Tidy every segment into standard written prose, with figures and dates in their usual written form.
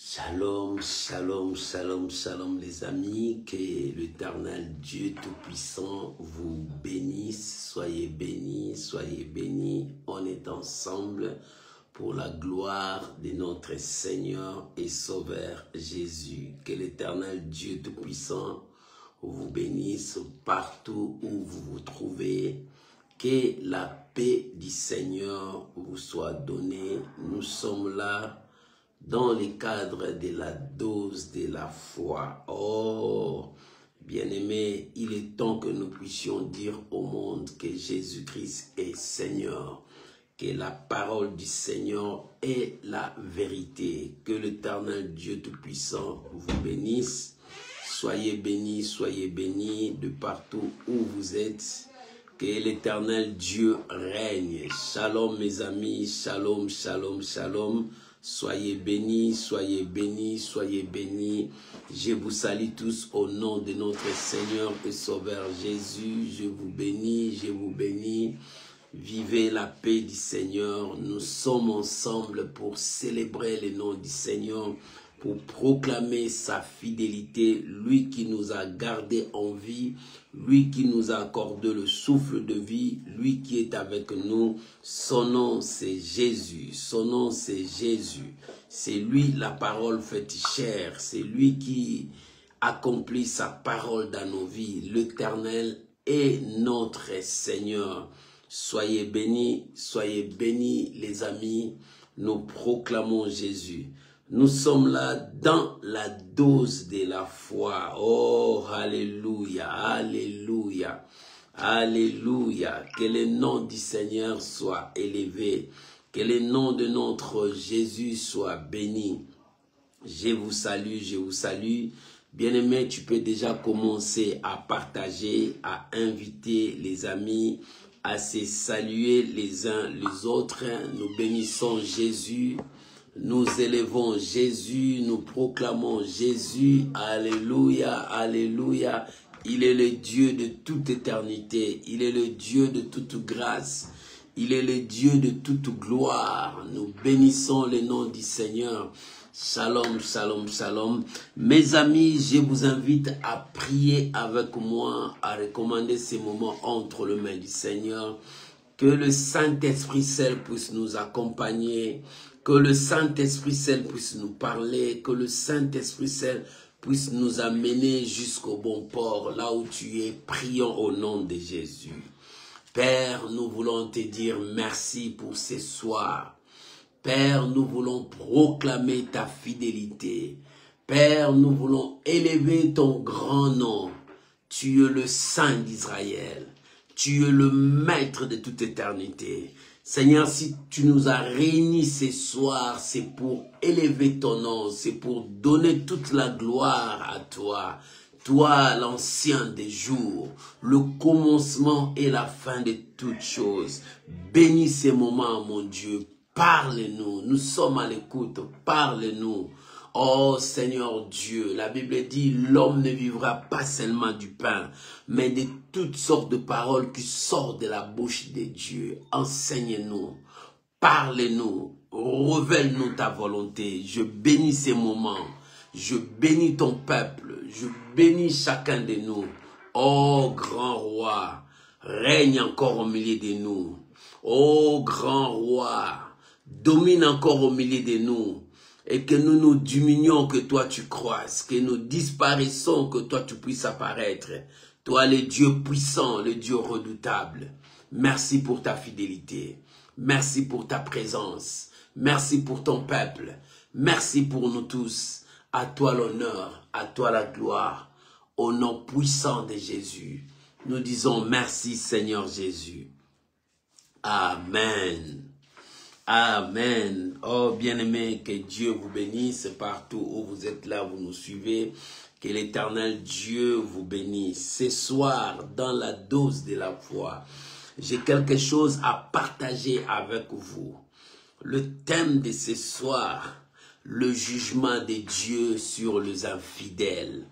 Shalom, shalom, shalom, shalom les amis, que l'Éternel Dieu Tout-Puissant vous bénisse, soyez bénis, on est ensemble pour la gloire de notre Seigneur et Sauveur Jésus. Que l'Éternel Dieu Tout-Puissant vous bénisse partout où vous vous trouvez, que la paix du Seigneur vous soit donnée. Nous sommes là dans le cadre de la dose de la foi. Oh, bien-aimés, il est temps que nous puissions dire au monde que Jésus-Christ est Seigneur, que la parole du Seigneur est la vérité. Que l'Éternel Dieu Tout-Puissant vous bénisse. Soyez bénis de partout où vous êtes. Que l'Éternel Dieu règne. Shalom mes amis, shalom, shalom, shalom. Soyez bénis, soyez bénis, soyez bénis. Je vous salue tous au nom de notre Seigneur et Sauveur Jésus. Je vous bénis, je vous bénis. Vivez la paix du Seigneur. Nous sommes ensemble pour célébrer le nom du Seigneur, pour proclamer sa fidélité, lui qui nous a gardés en vie, lui qui nous a accordé le souffle de vie, lui qui est avec nous. Son nom c'est Jésus, son nom c'est Jésus. C'est lui la parole faite chair, c'est lui qui accomplit sa parole dans nos vies. L'Éternel est notre Seigneur. Soyez bénis les amis, nous proclamons Jésus. Nous sommes là dans la dose de la foi. Oh, alléluia, alléluia, alléluia. Que le nom du Seigneur soit élevé. Que le nom de notre Jésus soit béni. Je vous salue. Bien-aimé, tu peux déjà commencer à partager, à inviter les amis, à se saluer les uns les autres. Nous bénissons Jésus. Nous élevons Jésus, nous proclamons Jésus, alléluia, alléluia. Il est le Dieu de toute éternité, il est le Dieu de toute grâce, il est le Dieu de toute gloire. Nous bénissons le nom du Seigneur. Shalom, shalom, shalom. Mes amis, je vous invite à prier avec moi, à recommander ces moments entre les mains du Seigneur. Que le Saint-Esprit seul puisse nous accompagner. Que le Saint-Esprit seul puisse nous parler, que le Saint-Esprit seul puisse nous amener jusqu'au bon port, là où tu es. Prions au nom de Jésus. Père, nous voulons te dire merci pour ce soir. Père, nous voulons proclamer ta fidélité. Père, nous voulons élever ton grand nom. Tu es le Saint d'Israël. Tu es le Maître de toute éternité. Seigneur, si tu nous as réunis ce soir, c'est pour élever ton nom, c'est pour donner toute la gloire à toi. Toi, l'ancien des jours, le commencement et la fin de toutes choses. Bénis ces moments, mon Dieu. Parle-nous, nous sommes à l'écoute, parle-nous. Oh Seigneur Dieu, la Bible dit l'homme ne vivra pas seulement du pain, mais de toutes sortes de paroles qui sortent de la bouche de Dieu. Enseigne-nous, parle-nous, révèle-nous ta volonté. Je bénis ces moments, je bénis ton peuple, je bénis chacun de nous. Oh grand roi, règne encore au milieu de nous. Oh grand roi, domine encore au milieu de nous. Et que nous nous diminuons, que toi tu croisses, que nous disparaissons, que toi tu puisses apparaître. Toi le Dieu puissant, le Dieu redoutable. Merci pour ta fidélité. Merci pour ta présence. Merci pour ton peuple. Merci pour nous tous. À toi l'honneur, à toi la gloire. Au nom puissant de Jésus. Nous disons merci Seigneur Jésus. Amen. Amen. Oh bien-aimés, que Dieu vous bénisse partout où vous êtes là, vous nous suivez. Que l'Éternel Dieu vous bénisse. Ce soir, dans la dose de la foi, j'ai quelque chose à partager avec vous. Le thème de ce soir, le jugement de Dieu sur les infidèles.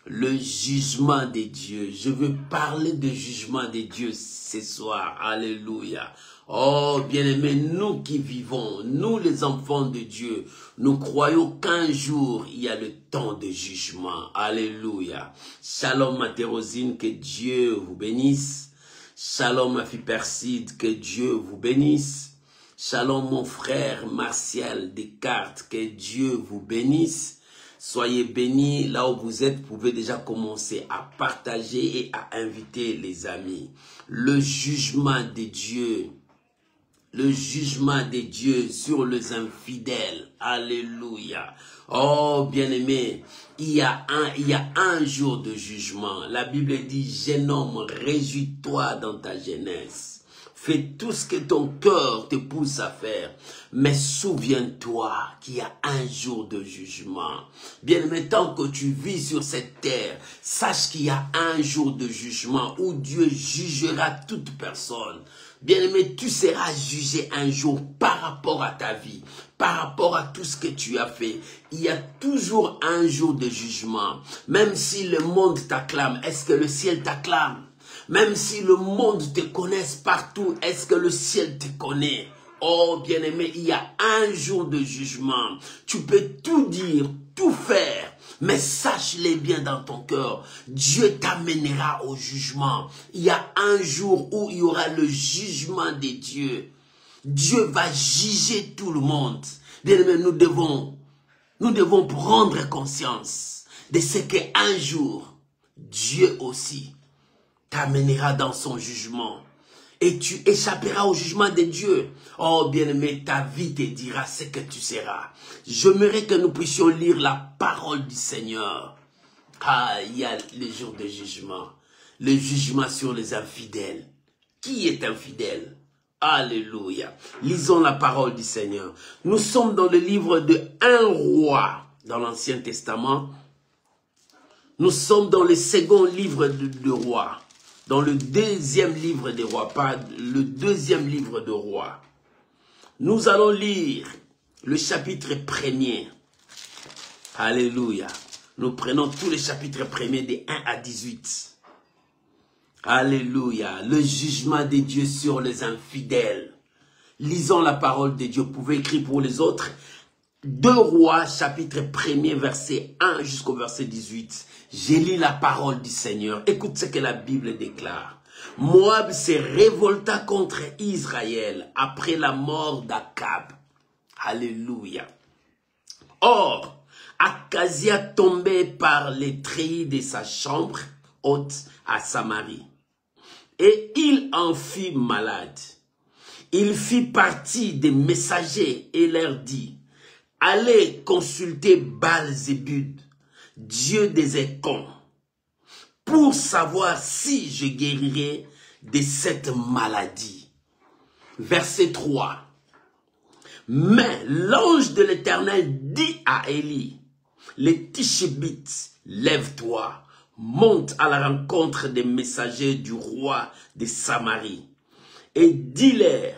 Le jugement de Dieu. Je veux parler de jugement de Dieu ce soir. Alléluia. Oh, bien-aimés, nous qui vivons, nous les enfants de Dieu, nous croyons qu'un jour, il y a le temps de jugement. Alléluia. Shalom, ma Thérosine, que Dieu vous bénisse. Shalom, ma fille Perside, que Dieu vous bénisse. Shalom, mon frère Martial Descartes, que Dieu vous bénisse. Soyez bénis, là où vous êtes, vous pouvez déjà commencer à partager et à inviter les amis. Le jugement de Dieu sur les infidèles. Alléluia. Oh, bien-aimé, il y a un jour de jugement. La Bible dit, jeune homme, réjouis-toi dans ta jeunesse. Fais tout ce que ton cœur te pousse à faire. Mais souviens-toi qu'il y a un jour de jugement. Bien-aimé, tant que tu vis sur cette terre, sache qu'il y a un jour de jugement où Dieu jugera toute personne. Bien-aimé, tu seras jugé un jour par rapport à ta vie, par rapport à tout ce que tu as fait. Il y a toujours un jour de jugement. Même si le monde t'acclame, est-ce que le ciel t'acclame? Même si le monde te connaisse partout, est-ce que le ciel te connaît? Oh, bien-aimé, il y a un jour de jugement. Tu peux tout dire, tout faire, mais sache-les bien dans ton cœur. Dieu t'amènera au jugement. Il y a un jour où il y aura le jugement de Dieu. Dieu va juger tout le monde. Bien-aimé, nous devons prendre conscience de ce qu'un jour, Dieu aussi t'amènera dans son jugement. Et tu échapperas au jugement de Dieu. Oh bien-aimé, ta vie te dira ce que tu seras. J'aimerais que nous puissions lire la parole du Seigneur. Ah, il y a le jour de jugement. Le jugement sur les infidèles. Qui est infidèle? Alléluia. Lisons la parole du Seigneur. Nous sommes dans le livre de 1 roi dans l'Ancien Testament. Nous sommes dans le second livre de roi. Dans le deuxième livre des rois, pas le deuxième livre de rois. Nous allons lire le chapitre 1er. Alléluia. Nous prenons tous les chapitres premiers de 1 à 18. Alléluia. Le jugement de Dieu sur les infidèles. Lisons la parole de Dieu. Vous pouvez écrire pour les autres. 2 rois, chapitre 1er, verset 1 jusqu'au verset 18. J'ai lu la parole du Seigneur. Écoute ce que la Bible déclare. Moab s'est révolta contre Israël après la mort d'Akab. Alléluia. Or, Akazia tombait par les treillis de sa chambre haute à Samarie. Et il en fut malade. Il fit partie des messagers et leur dit, allez consulter Baal-Zébud, Dieu des Écons, pour savoir si je guérirai de cette maladie. Verset 3. Mais l'ange de l'Éternel dit à Élie, les Tishbites, lève-toi, monte à la rencontre des messagers du roi de Samarie, et dis-leur,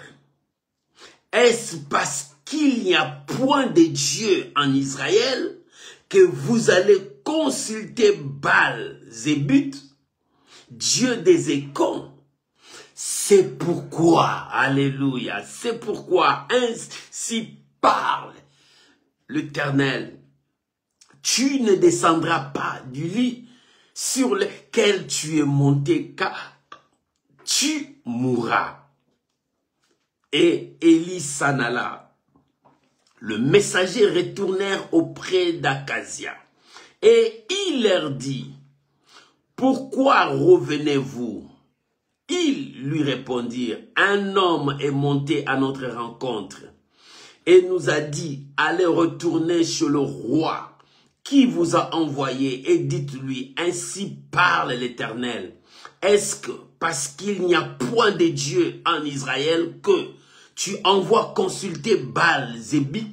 est-ce parce qu'il n'y a point de Dieu en Israël que vous allez consulter Baal-Zébut, Dieu des Écons? C'est pourquoi, alléluia, c'est pourquoi ainsi parle l'Éternel. Tu ne descendras pas du lit sur lequel tu es monté, car tu mourras. Et Élie s'en alla. Le messager retournèrent auprès d'Akazia. Et il leur dit, pourquoi revenez-vous? Ils lui répondirent, un homme est monté à notre rencontre et nous a dit, allez retourner chez le roi qui vous a envoyé et dites-lui, ainsi parle l'Éternel. Est-ce que parce qu'il n'y a point de Dieu en Israël que tu envoies consulter Baal-Zébut,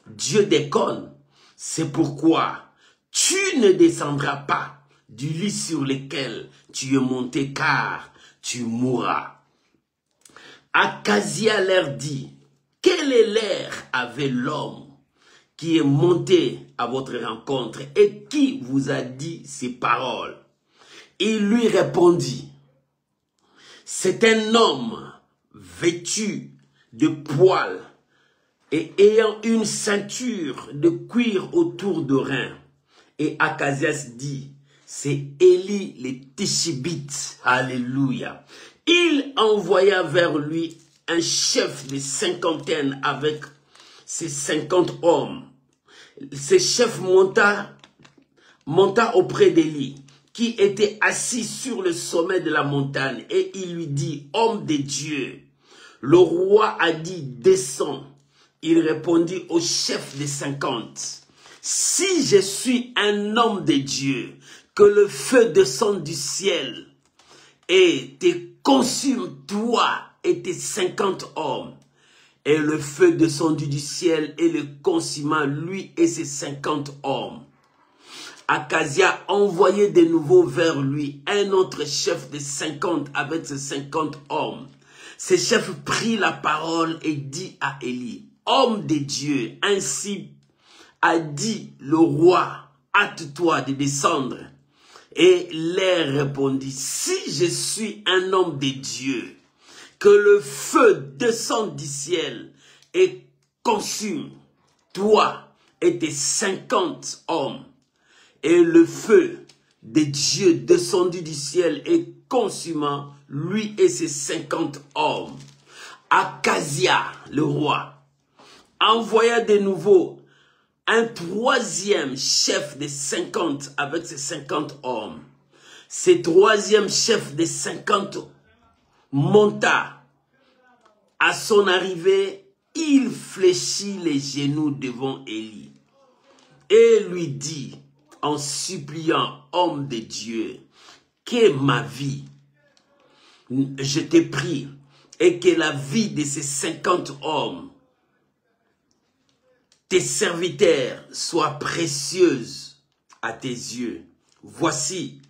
Dieu d'Écon? C'est pourquoi tu ne descendras pas du lit sur lequel tu es monté, car tu mourras. Akazia leur dit, quel est l'air avait l'homme qui est monté à votre rencontre et qui vous a dit ces paroles? Il lui répondit, c'est un homme vêtu de poils et ayant une ceinture de cuir autour de rein. Et Achazias dit, c'est Élie le Tishbite. Alléluia. Il envoya vers lui un chef de cinquantaine avec ses 50 hommes. Ce chef monta auprès d'Élie, qui était assis sur le sommet de la montagne, et il lui dit, homme de Dieu, le roi a dit, descends. Il répondit au chef des 50, si je suis un homme de Dieu, que le feu descende du ciel et te consume, toi et tes 50 hommes. Et le feu descendit du ciel et le consuma, lui et ses 50 hommes. Achazia envoyait de nouveau vers lui un autre chef de 50 avec ses 50 hommes. Ce chef prit la parole et dit à Élie, homme de Dieu, ainsi a dit le roi, hâte-toi de descendre. Et leur répondit, si je suis un homme de Dieu, que le feu descende du ciel et consume toi et tes 50 hommes. Et le feu de Dieu descendu du ciel et consumant lui et ses 50 hommes. Achazia, le roi, envoya de nouveau un troisième chef de 50 avec ses 50 hommes. Ce troisième chef de 50 monta. À son arrivée, il fléchit les genoux devant Élie et lui dit, en suppliant, homme de Dieu, que ma vie, je t'ai pris, et que la vie de ces 50 hommes, tes serviteurs, soit précieuse à tes yeux. Voici,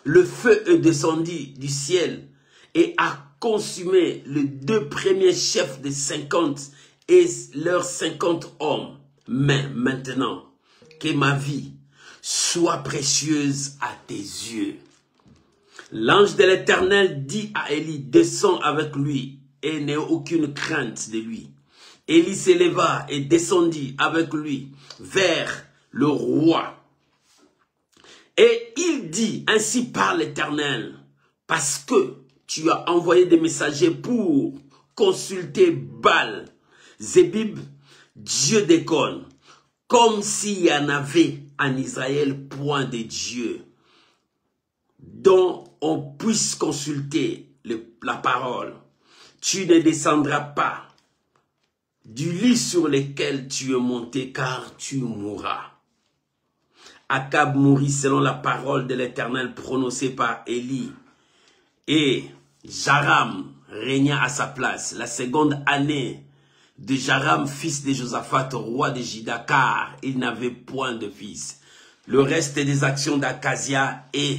le feu est descendu du ciel et a consumé les deux premiers chefs de 50 et leurs 50 hommes. Mais maintenant, que ma vie soit précieuse à tes yeux. L'ange de l'Éternel dit à Élie, descends avec lui et n'aie aucune crainte de lui. Élie s'éleva et descendit avec lui vers le roi. Et il dit, ainsi parle l'Éternel, parce que tu as envoyé des messagers pour consulter Baal, Zébib, Dieu d'Écon, comme s'il y en avait en Israël point de Dieu, dont on puisse consulter la parole. Tu ne descendras pas du lit sur lequel tu es monté, car tu mourras. Akab mourit selon la parole de l'Éternel prononcée par Élie. Et Jaram régna à sa place. La seconde année de Jaram, fils de Josaphat, roi de Juda, car il n'avait point de fils. Le reste des actions d'Achazia et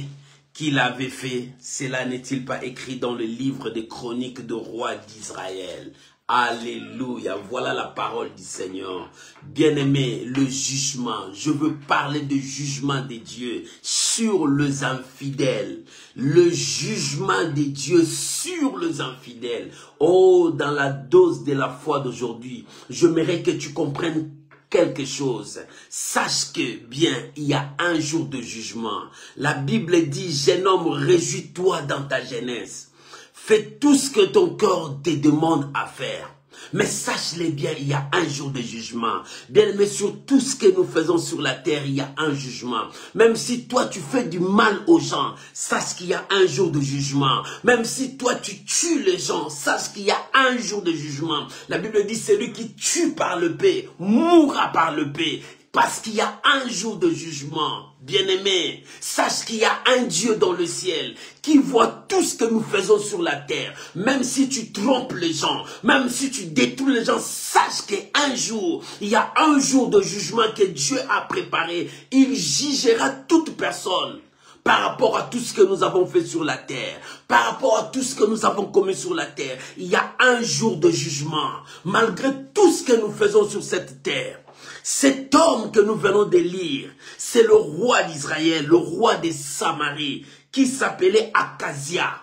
qu'il avait fait, cela n'est-il pas écrit dans le livre des chroniques de rois d'Israël? Alléluia, voilà la parole du Seigneur. Bien-aimé, le jugement, je veux parler de jugement de Dieu sur les infidèles. Le jugement de Dieu sur les infidèles. Oh, dans la dose de la foi d'aujourd'hui, j'aimerais que tu comprennes quelque chose. Sache que, bien, il y a un jour de jugement. La Bible dit, jeune homme, réjouis-toi dans ta jeunesse. Fais tout ce que ton corps te demande à faire. Mais sache-le bien, il y a un jour de jugement. Bien, mais sur tout ce que nous faisons sur la terre, il y a un jugement. Même si toi, tu fais du mal aux gens, sache qu'il y a un jour de jugement. Même si toi, tu tues les gens, sache qu'il y a un jour de jugement. La Bible dit, celui qui tue par le paix, mourra par le paix. Parce qu'il y a un jour de jugement, bien-aimé, sache qu'il y a un Dieu dans le ciel qui voit tout ce que nous faisons sur la terre. Même si tu trompes les gens, même si tu détruis les gens, sache qu'un jour, il y a un jour de jugement que Dieu a préparé. Il jugera toute personne par rapport à tout ce que nous avons fait sur la terre, par rapport à tout ce que nous avons commis sur la terre. Il y a un jour de jugement, malgré tout ce que nous faisons sur cette terre. Cet homme que nous venons de lire, c'est le roi d'Israël, le roi de Samarie, qui s'appelait Achazia.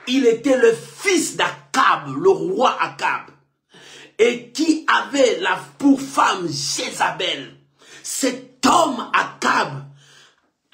Il était le fils d'Achazia. d'Akab, le roi Akab, et qui avait pour femme Jézabel. Cet homme Akab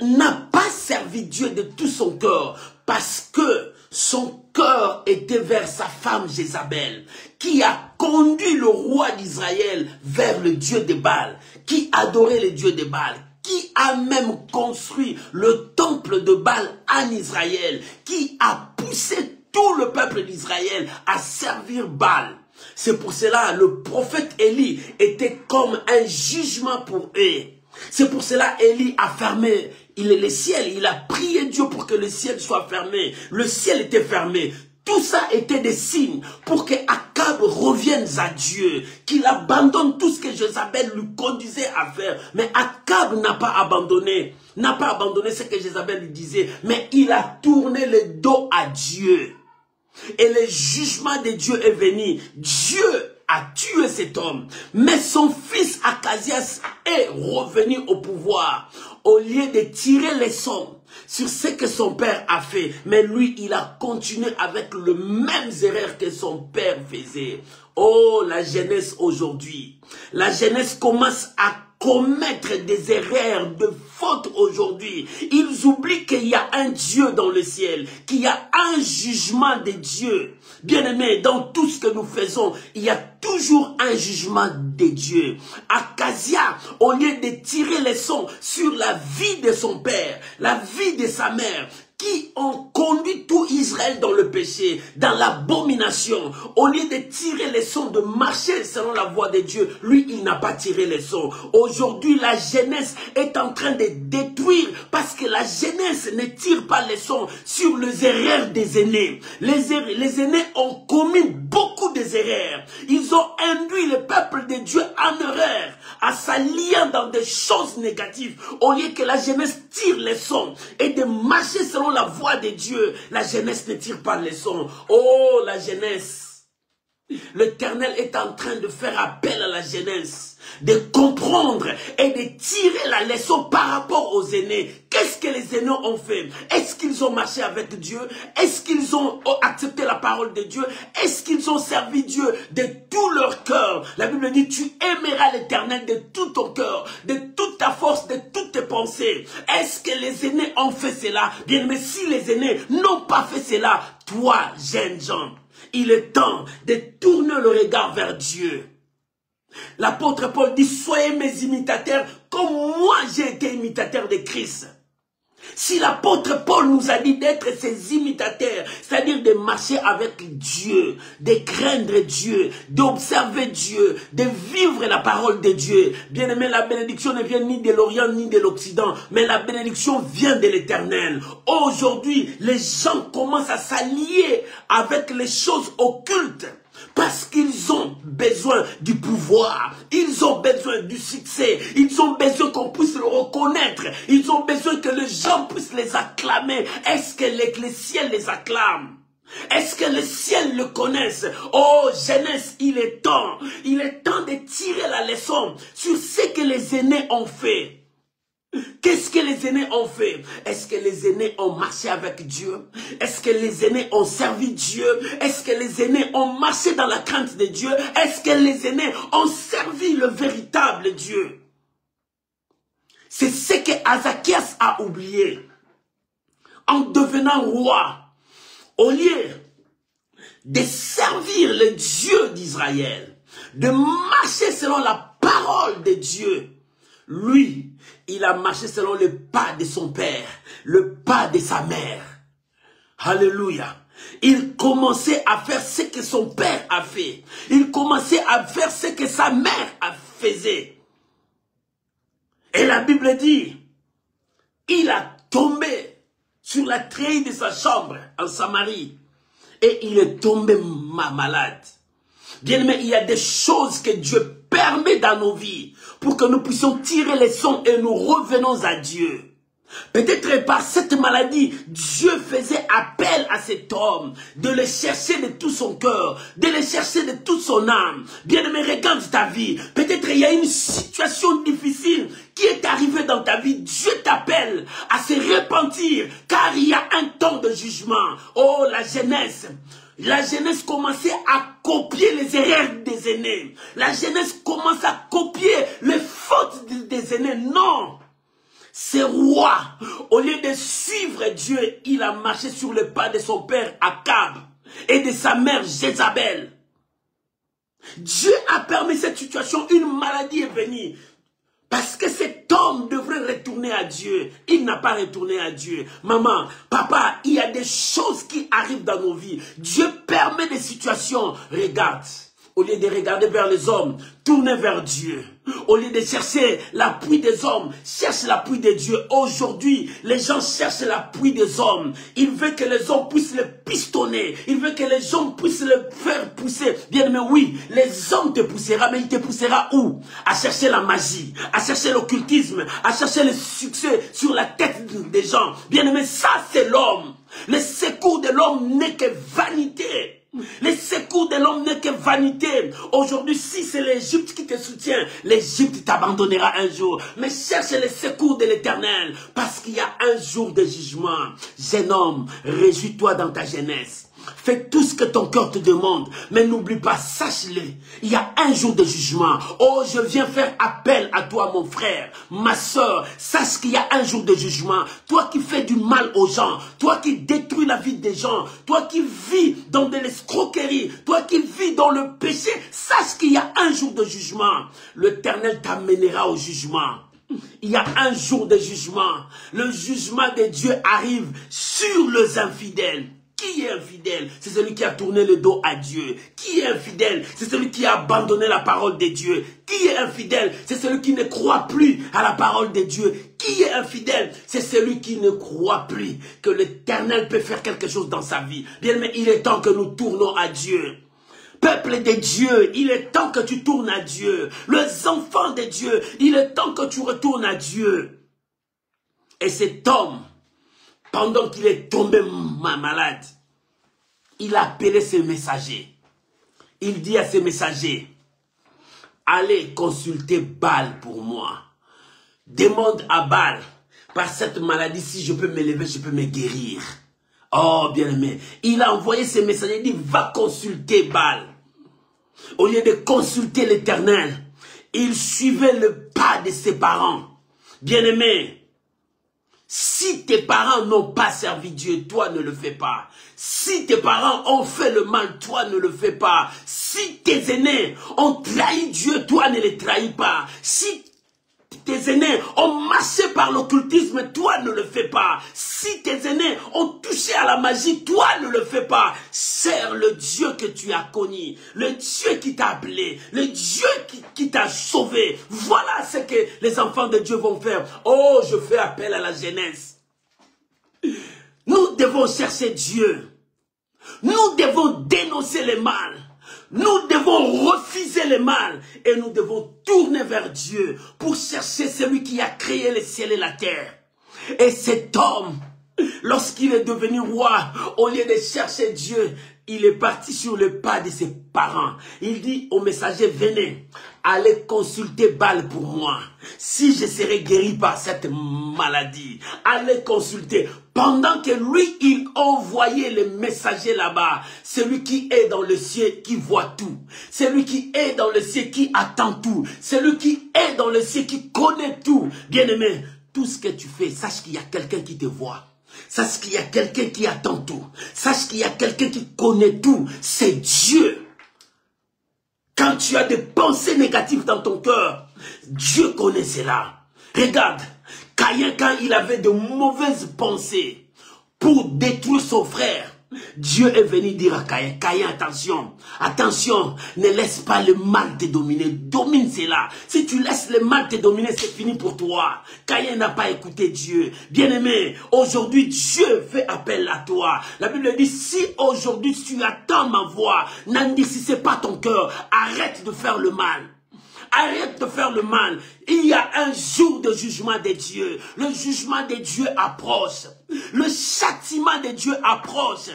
n'a pas servi Dieu de tout son cœur parce que son cœur était vers sa femme Jézabel, qui a conduit le roi d'Israël vers le Dieu de Baal, qui adorait le Dieu de Baal, qui a même construit le temple de Baal en Israël, qui a poussé tout le peuple d'Israël à servir Baal. C'est pour cela que le prophète Élie était comme un jugement pour eux. C'est pour cela Élie a fermé le ciel. Il a prié Dieu pour que le ciel soit fermé. Le ciel était fermé. Tout ça était des signes pour que Akab revienne à Dieu, qu'il abandonne tout ce que Jézabel lui conduisait à faire. Mais Akab n'a pas abandonné ce que Jézabel lui disait, mais il a tourné le dos à Dieu. Et le jugement de Dieu est venu. Dieu a tué cet homme. Mais son fils Achazias est revenu au pouvoir. Au lieu de tirer les leçons sur ce que son père a fait. Mais lui, il a continué avec les mêmes erreurs que son père faisait. Oh, la jeunesse aujourd'hui. La jeunesse commence à commettre des erreurs, de fautes aujourd'hui. Ils oublient qu'il y a un Dieu dans le ciel, qu'il y a un jugement de Dieu. Bien-aimés, dans tout ce que nous faisons, il y a toujours un jugement de Dieu. Achazias, au lieu de tirer les leçons sur la vie de son père, la vie de sa mère, qui ont conduit tout Israël dans le péché, dans l'abomination, au lieu de tirer les leçons, de marcher selon la voie de Dieu, lui, il n'a pas tiré les leçons. Aujourd'hui, la jeunesse est en train de détruire, parce que la jeunesse ne tire pas les leçons sur les erreurs des aînés. Les aînés ont commis beaucoup d'erreurs. Ils ont induit le peuple de Dieu en erreur, à s'allier dans des choses négatives, au lieu que la jeunesse tire les leçons et de marcher selon la voie de Dieu. La jeunesse ne tire pas les leçons. Oh, la jeunesse. L'Éternel est en train de faire appel à la jeunesse, de comprendre et de tirer la leçon par rapport aux aînés. Qu'est-ce que les aînés ont fait? Est-ce qu'ils ont marché avec Dieu? Est-ce qu'ils ont accepté la parole de Dieu? Est-ce qu'ils ont servi Dieu de tout leur cœur? La Bible dit, tu aimeras l'Éternel de tout ton cœur, de toute ta force, de toutes tes pensées. Est-ce que les aînés ont fait cela? Bien, mais si les aînés n'ont pas fait cela, toi, jeunes gens, il est temps de tourner le regard vers Dieu. L'apôtre Paul dit, soyez mes imitateurs comme moi j'ai été imitateur de Christ. Si l'apôtre Paul nous a dit d'être ses imitateurs, c'est-à-dire de marcher avec Dieu, de craindre Dieu, d'observer Dieu, de vivre la parole de Dieu. Bien aimé, la bénédiction ne vient ni de l'Orient ni de l'Occident, mais la bénédiction vient de l'Éternel. Aujourd'hui, les gens commencent à s'allier avec les choses occultes. Parce qu'ils ont besoin du pouvoir, ils ont besoin du succès, ils ont besoin qu'on puisse le reconnaître, ils ont besoin que les gens puissent les acclamer. Est-ce que le ciel les acclame? Est-ce que le ciel le connaissent? Oh jeunesse, il est temps de tirer la leçon sur ce que les aînés ont fait. Qu'est-ce que les aînés ont fait? Est-ce que les aînés ont marché avec Dieu? Est-ce que les aînés ont servi Dieu? Est-ce que les aînés ont marché dans la crainte de Dieu? Est-ce que les aînés ont servi le véritable Dieu? C'est ce que Azakias a oublié. En devenant roi, au lieu de servir le Dieu d'Israël, de marcher selon la parole de Dieu, lui, il a marché selon le pas de son père, le pas de sa mère. Alléluia. Il commençait à faire ce que son père a fait. Il commençait à faire ce que sa mère a faisait. Et la Bible dit, il a tombé sur la treille de sa chambre en Samarie. Et il est tombé malade. Bien aimé, il y a des choses que Dieu permet dans nos vies pour que nous puissions tirer les leçons et nous revenons à Dieu. Peut-être par cette maladie, Dieu faisait appel à cet homme de le chercher de tout son cœur, de le chercher de toute son âme. Bien-aimé, regarde ta vie. Peut-être il y a une situation difficile qui est arrivée dans ta vie. Dieu t'appelle à se repentir car il y a un temps de jugement. Oh, la jeunesse. La jeunesse commençait à copier les erreurs des aînés. La jeunesse commence à copier les fautes des aînés. Non. Ce roi, au lieu de suivre Dieu, il a marché sur le pas de son père Akab et de sa mère Jézabel. Dieu a permis cette situation, une maladie est venue. Parce que cet homme devrait retourner à Dieu. Il n'a pas retourné à Dieu. Maman, papa, il y a des choses qui arrivent dans nos vies. Dieu permet des situations. Regarde. Au lieu de regarder vers les hommes, tournez vers Dieu. Au lieu de chercher l'appui des hommes, cherche l'appui de Dieu. Aujourd'hui, les gens cherchent l'appui des hommes. Ils veulent que les hommes puissent le pistonner. Ils veulent que les hommes puissent le faire pousser. Bien aimé, oui, les hommes te poussera, mais il te poussera où? À chercher la magie, à chercher l'occultisme, à chercher le succès sur la tête des gens. Bien aimé, ça c'est l'homme. Le secours de l'homme n'est que vanité. Les secours de l'homme n'est que vanité. Aujourd'hui, si c'est l'Égypte qui te soutient, l'Égypte t'abandonnera un jour. Mais cherche les secours de l'Éternel, parce qu'il y a un jour de jugement. Jeune homme, réjouis-toi dans ta jeunesse. Fais tout ce que ton cœur te demande, mais n'oublie pas, sache-le, il y a un jour de jugement. Oh, je viens faire appel à toi, mon frère, ma soeur, sache qu'il y a un jour de jugement. Toi qui fais du mal aux gens, toi qui détruis la vie des gens, toi qui vis dans de l'escroquerie, toi qui vis dans le péché, sache qu'il y a un jour de jugement. L'Éternel t'amènera au jugement. Il y a un jour de jugement. Le jugement de Dieu arrive sur les infidèles. Qui est infidèle? C'est celui qui a tourné le dos à Dieu. Qui est infidèle? C'est celui qui a abandonné la parole de Dieu. Qui est infidèle? C'est celui qui ne croit plus à la parole de Dieu. Qui est infidèle? C'est celui qui ne croit plus que l'Éternel peut faire quelque chose dans sa vie. Bien, mais il est temps que nous tournons à Dieu. Peuple de Dieu, il est temps que tu tournes à Dieu. Les enfants de Dieu, il est temps que tu retournes à Dieu. Et cet homme, pendant qu'il est tombé malade, il a appelé ses messagers. Il dit à ses messagers, allez consulter Baal pour moi. Demande à Baal, par cette maladie, si je peux me lever, je peux me guérir. Oh, bien-aimé, il a envoyé ses messagers, il dit, va consulter Baal. Au lieu de consulter l'Éternel, il suivait le pas de ses parents. Bien-aimé, si tes parents n'ont pas servi Dieu, toi ne le fais pas. Si tes parents ont fait le mal, toi ne le fais pas. Si tes aînés ont trahi Dieu, toi ne les trahis pas. Si tes aînés ont marché par l'occultisme, toi ne le fais pas. Si tes aînés ont touché à la magie, toi ne le fais pas. Sers le Dieu que tu as connu, le Dieu qui t'a appelé, le Dieu qui t'a sauvé. Voilà ce que les enfants de Dieu vont faire. Oh, je fais appel à la jeunesse. Nous devons chercher Dieu. Nous devons dénoncer le mal. Nous devons refuser le mal et nous devons tourner vers Dieu pour chercher celui qui a créé le ciel et la terre. Et cet homme, lorsqu'il est devenu roi, au lieu de chercher Dieu, il est parti sur le pas de ses parents. Il dit au messager, venez, allez consulter Baal pour moi. Si je serai guéri par cette maladie, allez consulter. Pendant que lui, il envoyait le messager là-bas, celui qui est dans le ciel, qui voit tout. Celui qui est dans le ciel, qui attend tout. Celui qui est dans le ciel, qui connaît tout. Bien-aimé, tout ce que tu fais, sache qu'il y a quelqu'un qui te voit. Sache qu'il y a quelqu'un qui attend tout. Sache qu'il y a quelqu'un qui connaît tout. C'est Dieu. Quand tu as des pensées négatives dans ton cœur, Dieu connaît cela. Regarde, Caïn, quand il avait de mauvaises pensées pour détruire son frère, Dieu est venu dire à Caïn, Caïn, attention, attention, ne laisse pas le mal te dominer, domine cela. Si tu laisses le mal te dominer, c'est fini pour toi. Caïn n'a pas écouté Dieu. Bien-aimé, aujourd'hui, Dieu fait appel à toi. La Bible dit, si aujourd'hui tu attends ma voix, n'endurcissez pas ton cœur, arrête de faire le mal. Arrête de faire le mal. Il y a un jour de jugement de Dieu. Le jugement de Dieu approche. Le châtiment de Dieu approche.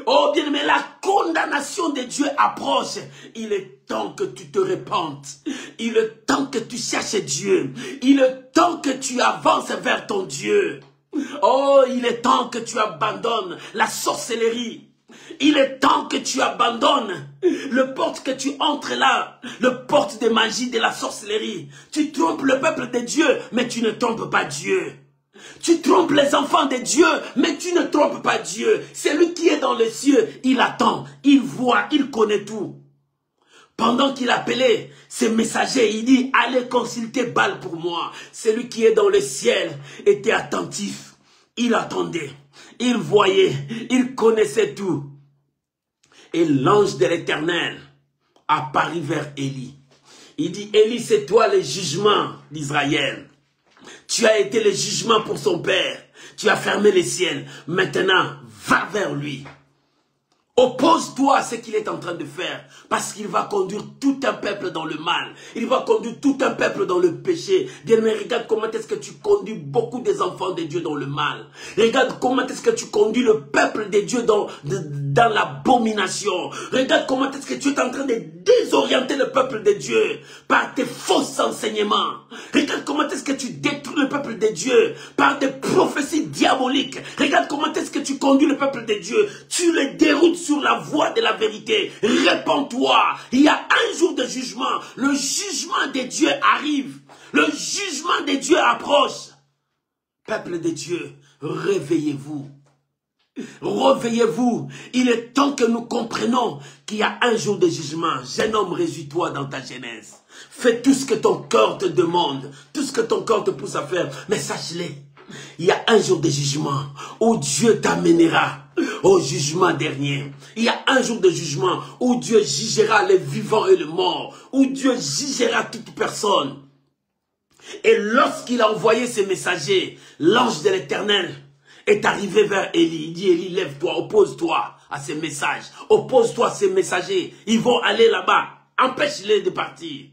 Oh bien aimé, la condamnation de Dieu approche. Il est temps que tu te répandes. Il est temps que tu cherches Dieu. Il est temps que tu avances vers ton Dieu. Oh, il est temps que tu abandonnes la sorcellerie. Il est temps que tu abandonnes le porte que tu entres là, le porte de magie, de la sorcellerie. Tu trompes le peuple de Dieu, mais tu ne trompes pas Dieu. Tu trompes les enfants de Dieu, mais tu ne trompes pas Dieu. Celui qui est dans les cieux, il attend, il voit, il connaît tout. Pendant qu'il appelait ses messagers, il dit, allez consulter Baal pour moi. Celui qui est dans le ciel était attentif. Il attendait, il voyait, il connaissait tout. Et l'ange de l'Éternel apparut vers Élie. Il dit, Élie, c'est toi le jugement d'Israël. Tu as été le jugement pour son père. Tu as fermé les ciels. Maintenant, va vers lui. Oppose-toi à ce qu'il est en train de faire, parce qu'il va conduire tout un peuple dans le mal. Il va conduire tout un peuple dans le péché. Bien-aimé, regarde comment est-ce que tu conduis beaucoup des enfants de Dieu dans le mal. Regarde comment est-ce que tu conduis le peuple de Dieu dans l'abomination. Regarde comment est-ce que tu es en train de désorienter le peuple de Dieu par tes faux enseignements. Regarde comment est-ce que tu détruis le peuple de Dieu par des prophéties diaboliques. Regarde comment est-ce que tu conduis le peuple de Dieu. Tu le déroutes sur la voie de la vérité. Réponds-toi. Il y a un jour de jugement. Le jugement de Dieu arrive. Le jugement de Dieu approche. Peuple de Dieu, réveillez-vous. Réveillez-vous. Il est temps que nous comprenions qu'il y a un jour de jugement. Jeune homme, réjouis-toi dans ta jeunesse. Fais tout ce que ton cœur te demande. Tout ce que ton cœur te pousse à faire. Mais sache-le. Il y a un jour de jugement où Dieu t'amènera au jugement dernier. Il y a un jour de jugement où Dieu jugera les vivants et les morts. Où Dieu jugera toute personne. Et lorsqu'il a envoyé ses messagers, l'ange de l'Éternel est arrivé vers Élie. Il dit, Élie, lève-toi, oppose-toi à ces messages. Oppose-toi à ces messagers. Ils vont aller là-bas. Empêche-les de partir.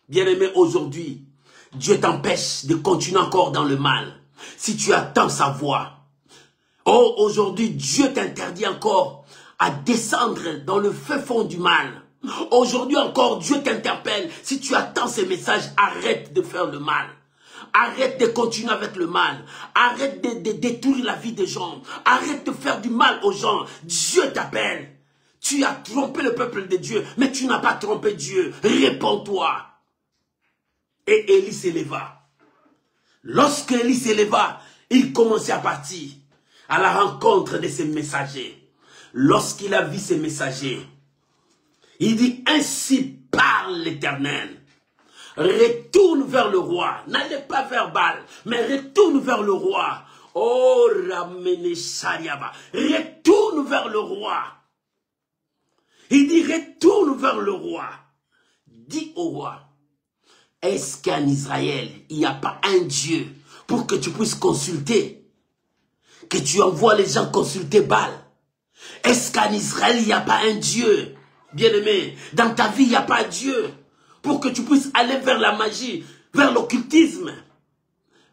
Bien-aimé, aujourd'hui, Dieu t'empêche de continuer encore dans le mal. Si tu attends sa voix. Oh, aujourd'hui, Dieu t'interdit encore à descendre dans le feu fond du mal. Aujourd'hui encore, Dieu t'interpelle. Si tu attends ces messages, arrête de faire le mal. Arrête de continuer avec le mal. Arrête de détruire la vie des gens. Arrête de faire du mal aux gens. Dieu t'appelle. Tu as trompé le peuple de Dieu, mais tu n'as pas trompé Dieu. Réponds-toi. Et Élie s'éleva. Lorsque Élie s'éleva, il commençait à partir à la rencontre de ses messagers. Lorsqu'il a vu ses messagers, il dit, ainsi parle l'Éternel. Retourne vers le roi. N'allez pas vers Baal, mais retourne vers le roi. Oh, Ramene Shariaba. Retourne vers le roi. Il dit, retourne vers le roi. Dis au roi, est-ce qu'en Israël, il n'y a pas un Dieu pour que tu puisses consulter? Que tu envoies les gens consulter Baal? Est-ce qu'en Israël, il n'y a pas un Dieu? Bien-aimé, dans ta vie, il n'y a pas Dieu pour que tu puisses aller vers la magie, vers l'occultisme,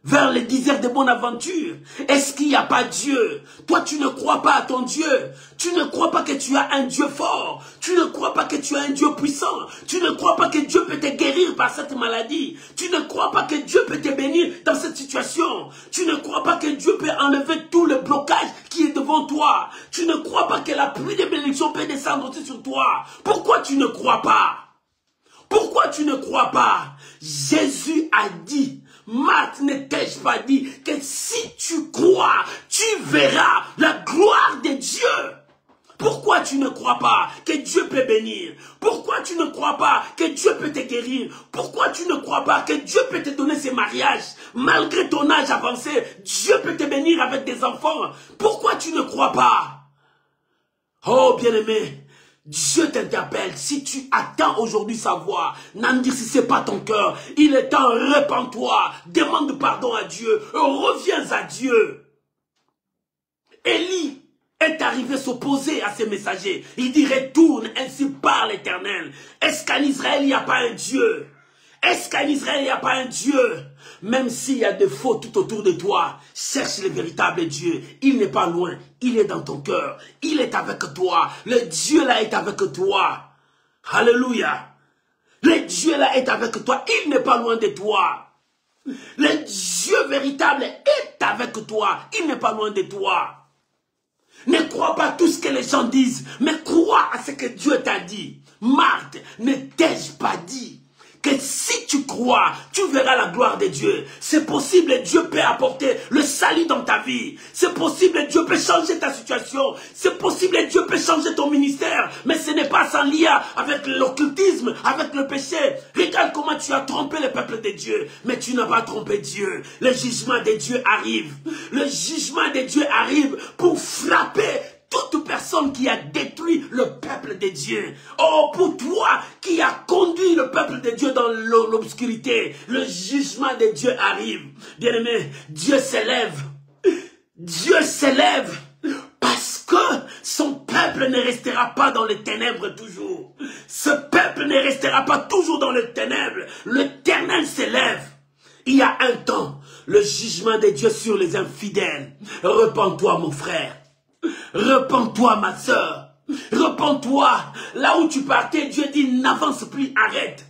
vers les déserts de bonne aventure. Est-ce qu'il n'y a pas Dieu? Toi, tu ne crois pas à ton Dieu. Tu ne crois pas que tu as un Dieu fort. Tu ne crois pas que tu as un Dieu puissant. Tu ne crois pas que Dieu peut te guérir par cette maladie. Tu ne crois pas que Dieu peut te bénir dans cette situation. Tu ne crois pas que Dieu peut enlever tout le blocage qui est devant toi. Tu ne crois pas que la pluie de bénédiction peut descendre aussi sur toi. Pourquoi tu ne crois pas? Pourquoi tu ne crois pas? Jésus a dit, Marc, ne t'ai-je pas dit que si tu crois, tu verras la gloire de Dieu? Pourquoi tu ne crois pas que Dieu peut bénir? Pourquoi tu ne crois pas que Dieu peut te guérir? Pourquoi tu ne crois pas que Dieu peut te donner ses mariages? Malgré ton âge avancé, Dieu peut te bénir avec des enfants. Pourquoi tu ne crois pas? Oh bien-aimé, Dieu t'interpelle. Si tu attends aujourd'hui sa voix, n'endurcissez pas ton cœur. Il est temps, répands-toi, demande pardon à Dieu, reviens à Dieu. Élie est arrivé s'opposer à ses messagers. Il dit, retourne, ainsi parle l'Éternel. Est-ce qu'en Israël, il n'y a pas un Dieu? Est-ce qu'en Israël, il n'y a pas un Dieu? Même s'il y a des faux tout autour de toi, cherche le véritable Dieu. Il n'est pas loin, il est dans ton cœur. Il est avec toi. Le Dieu là est avec toi. Alléluia. Le Dieu là est avec toi. Il n'est pas loin de toi. Le Dieu véritable est avec toi. Il n'est pas loin de toi. Ne crois pas tout ce que les gens disent, mais crois à ce que Dieu t'a dit. Marthe, ne t'ai-je pas dit que si tu crois, tu verras la gloire de Dieu. C'est possible, Dieu peut apporter le salut dans ta vie. C'est possible, Dieu peut changer ta situation. C'est possible, Dieu peut changer ton ministère. Mais ce n'est pas sans lien avec l'occultisme, avec le péché. Regarde comment tu as trompé le peuple de Dieu. Mais tu n'as pas trompé Dieu. Le jugement de Dieu arrive. Le jugement de Dieu arrive pour frapper toute personne qui a détruit le peuple de Dieu. Oh, pour toi qui a conduit le peuple de Dieu dans l'obscurité, le jugement de Dieu arrive. Bien-aimé, Dieu s'élève. Dieu s'élève parce que son peuple ne restera pas dans les ténèbres toujours. Ce peuple ne restera pas toujours dans les ténèbres. L'Éternel s'élève. Il y a un temps, le jugement de Dieu sur les infidèles. Repens-toi, mon frère. Repens-toi, ma soeur. Repens-toi. Là où tu partais, Dieu dit n'avance plus, arrête.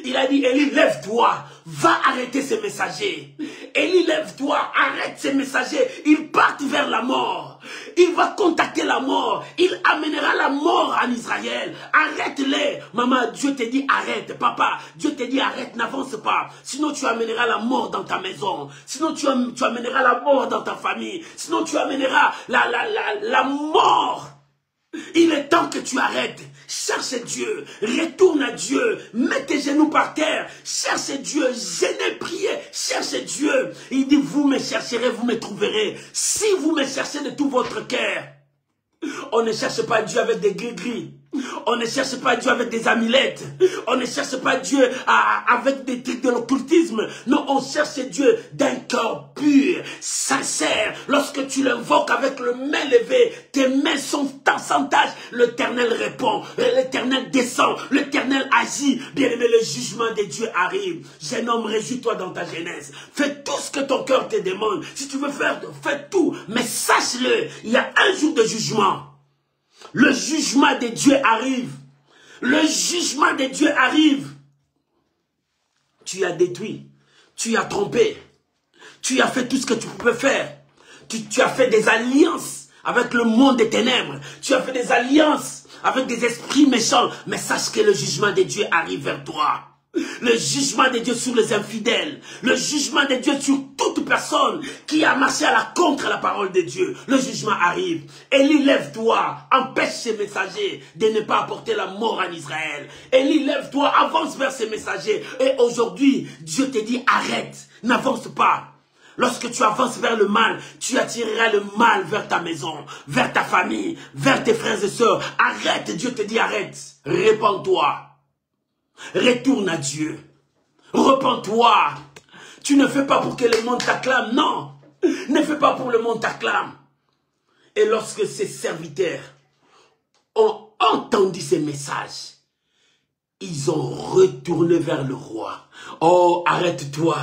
Il a dit, Élie, lève-toi, va arrêter ces messagers. Élie, lève-toi, arrête ces messagers. Ils partent vers la mort. Il va contacter la mort. Il amènera la mort en Israël. Arrête-les. Maman, Dieu te dit arrête. Papa, Dieu te dit arrête, n'avance pas. Sinon tu amèneras la mort dans ta maison. Sinon tu amèneras la mort dans ta famille. Sinon tu amèneras la mort. Il est temps que tu arrêtes. Cherche Dieu, retourne à Dieu, mets tes genoux par terre, cherche Dieu, jeûnez, priez, cherche Dieu. Il dit, vous me chercherez, vous me trouverez. Si vous me cherchez de tout votre cœur, on ne cherche pas Dieu avec des gris-gris. On ne cherche pas Dieu avec des amulettes. On ne cherche pas Dieu avec des trucs de l'occultisme. Non, on cherche Dieu d'un cœur pur, sincère. Lorsque tu l'invoques avec le main levée, tes mains sont sans tâche, l'Éternel répond, l'Éternel descend, l'Éternel agit. Bien-aimé, le jugement de Dieu arrive. Jeune homme, réjouis-toi dans ta jeunesse. Fais tout ce que ton cœur te demande. Si tu veux faire, fais tout. Mais sache-le, il y a un jour de jugement. Le jugement de Dieu arrive. Le jugement de Dieu arrive. Tu as détruit. Tu as trompé. Tu as fait tout ce que tu pouvais faire. Tu as fait des alliances avec le monde des ténèbres. Tu as fait des alliances avec des esprits méchants. Mais sache que le jugement de Dieu arrive vers toi. Le jugement de Dieu sur les infidèles. Le jugement de Dieu sur toute personne qui a marché contre la parole de Dieu. Le jugement arrive. Élie, lève-toi. Empêche ces messagers de ne pas apporter la mort en Israël. Élie, lève-toi. Avance vers ces messagers. Et aujourd'hui, Dieu te dit arrête. N'avance pas. Lorsque tu avances vers le mal, tu attireras le mal vers ta maison, vers ta famille, vers tes frères et sœurs. Arrête. Dieu te dit arrête. Répands-toi. Retourne à Dieu. Repens-toi. Tu ne fais pas pour que le monde t'acclame. Non. Ne fais pas pour le monde t'acclame. Et lorsque ces serviteurs ont entendu ces messages, ils ont retourné vers le roi. Oh, arrête-toi.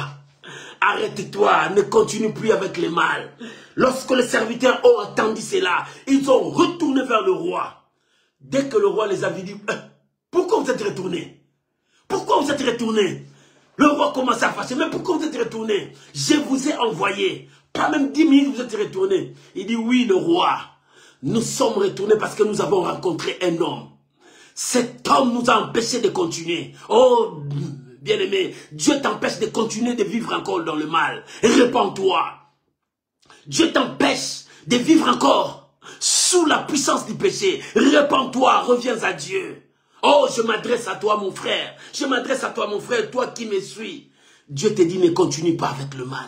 Arrête-toi. Ne continue plus avec le mal. Lorsque les serviteurs ont entendu cela, ils ont retourné vers le roi. Dès que le roi les avait dit, pourquoi vous êtes retournés? Pourquoi vous êtes retournés? Le roi commence à fâcher. Mais pourquoi vous êtes retournés? Je vous ai envoyé. Pas même 10 minutes vous êtes retournés. Il dit oui, le roi. Nous sommes retournés parce que nous avons rencontré un homme. Cet homme nous a empêchés de continuer. Oh, bien-aimé, Dieu t'empêche de continuer de vivre encore dans le mal. Répands-toi. Dieu t'empêche de vivre encore sous la puissance du péché. Répands-toi, reviens à Dieu. Oh, je m'adresse à toi, mon frère. Je m'adresse à toi, mon frère, toi qui me suis. Dieu te dit, ne continue pas avec le mal.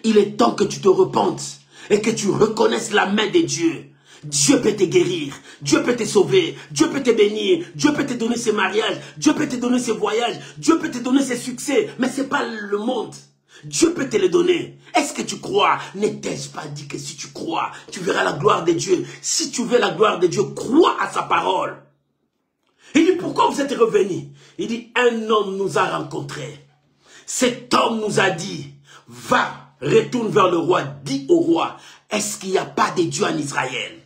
Il est temps que tu te repentes et que tu reconnaisses la main de Dieu. Dieu peut te guérir. Dieu peut te sauver. Dieu peut te bénir. Dieu peut te donner ses mariages. Dieu peut te donner ses voyages. Dieu peut te donner ses succès. Mais ce n'est pas le monde. Dieu peut te les donner. Est-ce que tu crois? Ne t'ai-je pas dit que si tu crois, tu verras la gloire de Dieu? Si tu veux la gloire de Dieu, crois à sa parole. Il dit, pourquoi vous êtes revenus? Il dit, un homme nous a rencontrés. Cet homme nous a dit, va, retourne vers le roi, dis au roi, est-ce qu'il n'y a pas de Dieu en Israël?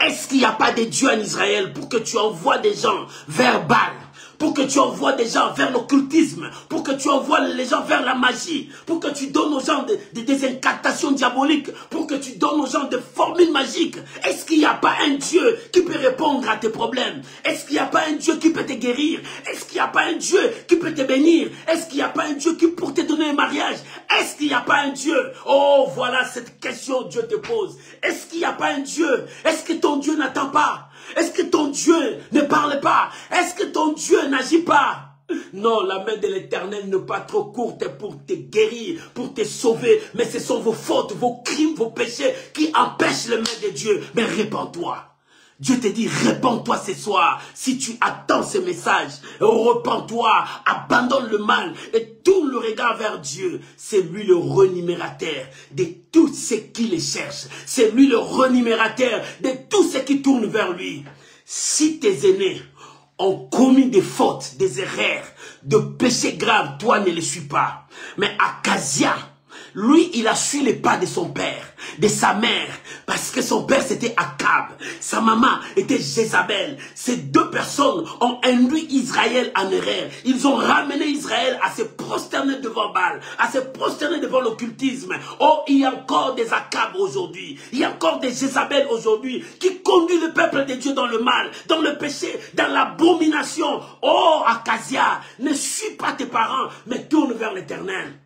Est-ce qu'il n'y a pas de Dieu en Israël pour que tu envoies des gens vers Baal, pour que tu envoies des gens vers l'occultisme, pour que tu envoies les gens vers la magie, pour que tu donnes aux gens des incantations diaboliques, pour que tu donnes aux gens des formules magiques. Est-ce qu'il n'y a pas un Dieu qui peut répondre à tes problèmes? Est-ce qu'il n'y a pas un Dieu qui peut te guérir? Est-ce qu'il n'y a pas un Dieu qui peut te bénir? Est-ce qu'il n'y a pas un Dieu qui peut te donner un mariage? Est-ce qu'il n'y a pas un Dieu? Oh, voilà cette question que Dieu te pose. Est-ce qu'il n'y a pas un Dieu? Est-ce que ton Dieu n'attend pas? Est-ce que ton Dieu ne parle pas? Est-ce que ton Dieu n'agit pas? Non, la main de l'Éternel n'est pas trop courte pour te guérir, pour te sauver. Mais ce sont vos fautes, vos crimes, vos péchés qui empêchent les mains de Dieu. Mais répands-toi. Dieu te dit, répands-toi ce soir. Si tu attends ce message, repens-toi, abandonne le mal et tourne le regard vers Dieu. C'est lui le renumérateur de tous ceux qui le cherchent. C'est lui le renumérateur de tous ceux qui tournent vers lui. Si tes aînés ont commis des fautes, des erreurs, de péchés graves, toi ne les suis pas. Mais Akazia, lui, il a suivi les pas de son père, de sa mère, parce que son père c'était Akab, sa maman était Jézabel. Ces deux personnes ont induit Israël en erreur. Ils ont ramené Israël à se prosterner devant Baal, à se prosterner devant l'occultisme. Oh, il y a encore des Akab aujourd'hui, il y a encore des Jézabel aujourd'hui qui conduisent le peuple de Dieu dans le mal, dans le péché, dans l'abomination. Oh, Akazia, ne suis pas tes parents, mais tourne vers l'Éternel.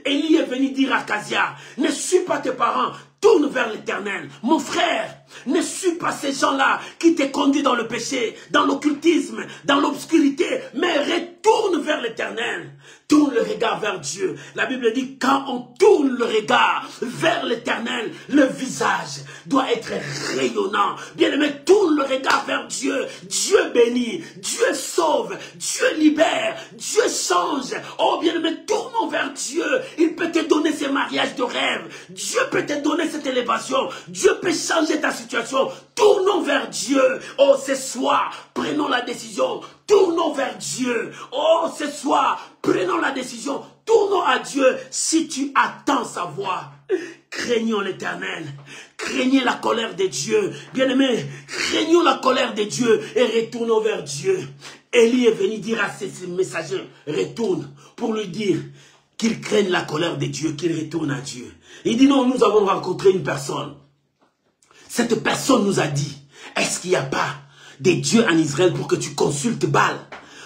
Élie est venu dire à Akazia, ne suis pas tes parents, tourne vers l'Éternel. Mon frère, ne suis pas ces gens-là qui te conduisent dans le péché, dans l'occultisme, dans l'obscurité, mais retourne vers l'Éternel. Tourne le regard vers Dieu. La Bible dit, quand on tourne le regard vers l'Éternel, le visage doit être rayonnant. Bien-aimé, tourne le regard vers Dieu. Dieu bénit, Dieu sauve, Dieu libère, Dieu change. Oh, bien-aimé, tournons vers Dieu. Il peut te donner ce mariage de rêve. Dieu peut te donner cette élévation. Dieu peut changer ta situation. Tournons vers Dieu. Oh, ce soir, prenons la décision. Tournons vers Dieu. Oh, ce soir, prenons la décision. Tournons à Dieu si tu attends sa voix. Craignons l'Éternel. Craignez la colère de Dieu. Bien-aimés, craignons la colère de Dieu et retournons vers Dieu. Élie est venu dire à ses messagers, retourne, pour lui dire qu'il craigne la colère de Dieu, qu'il retourne à Dieu. Il dit non, nous avons rencontré une personne. Cette personne nous a dit, est-ce qu'il n'y a pas des dieux en Israël pour que tu consultes Baal?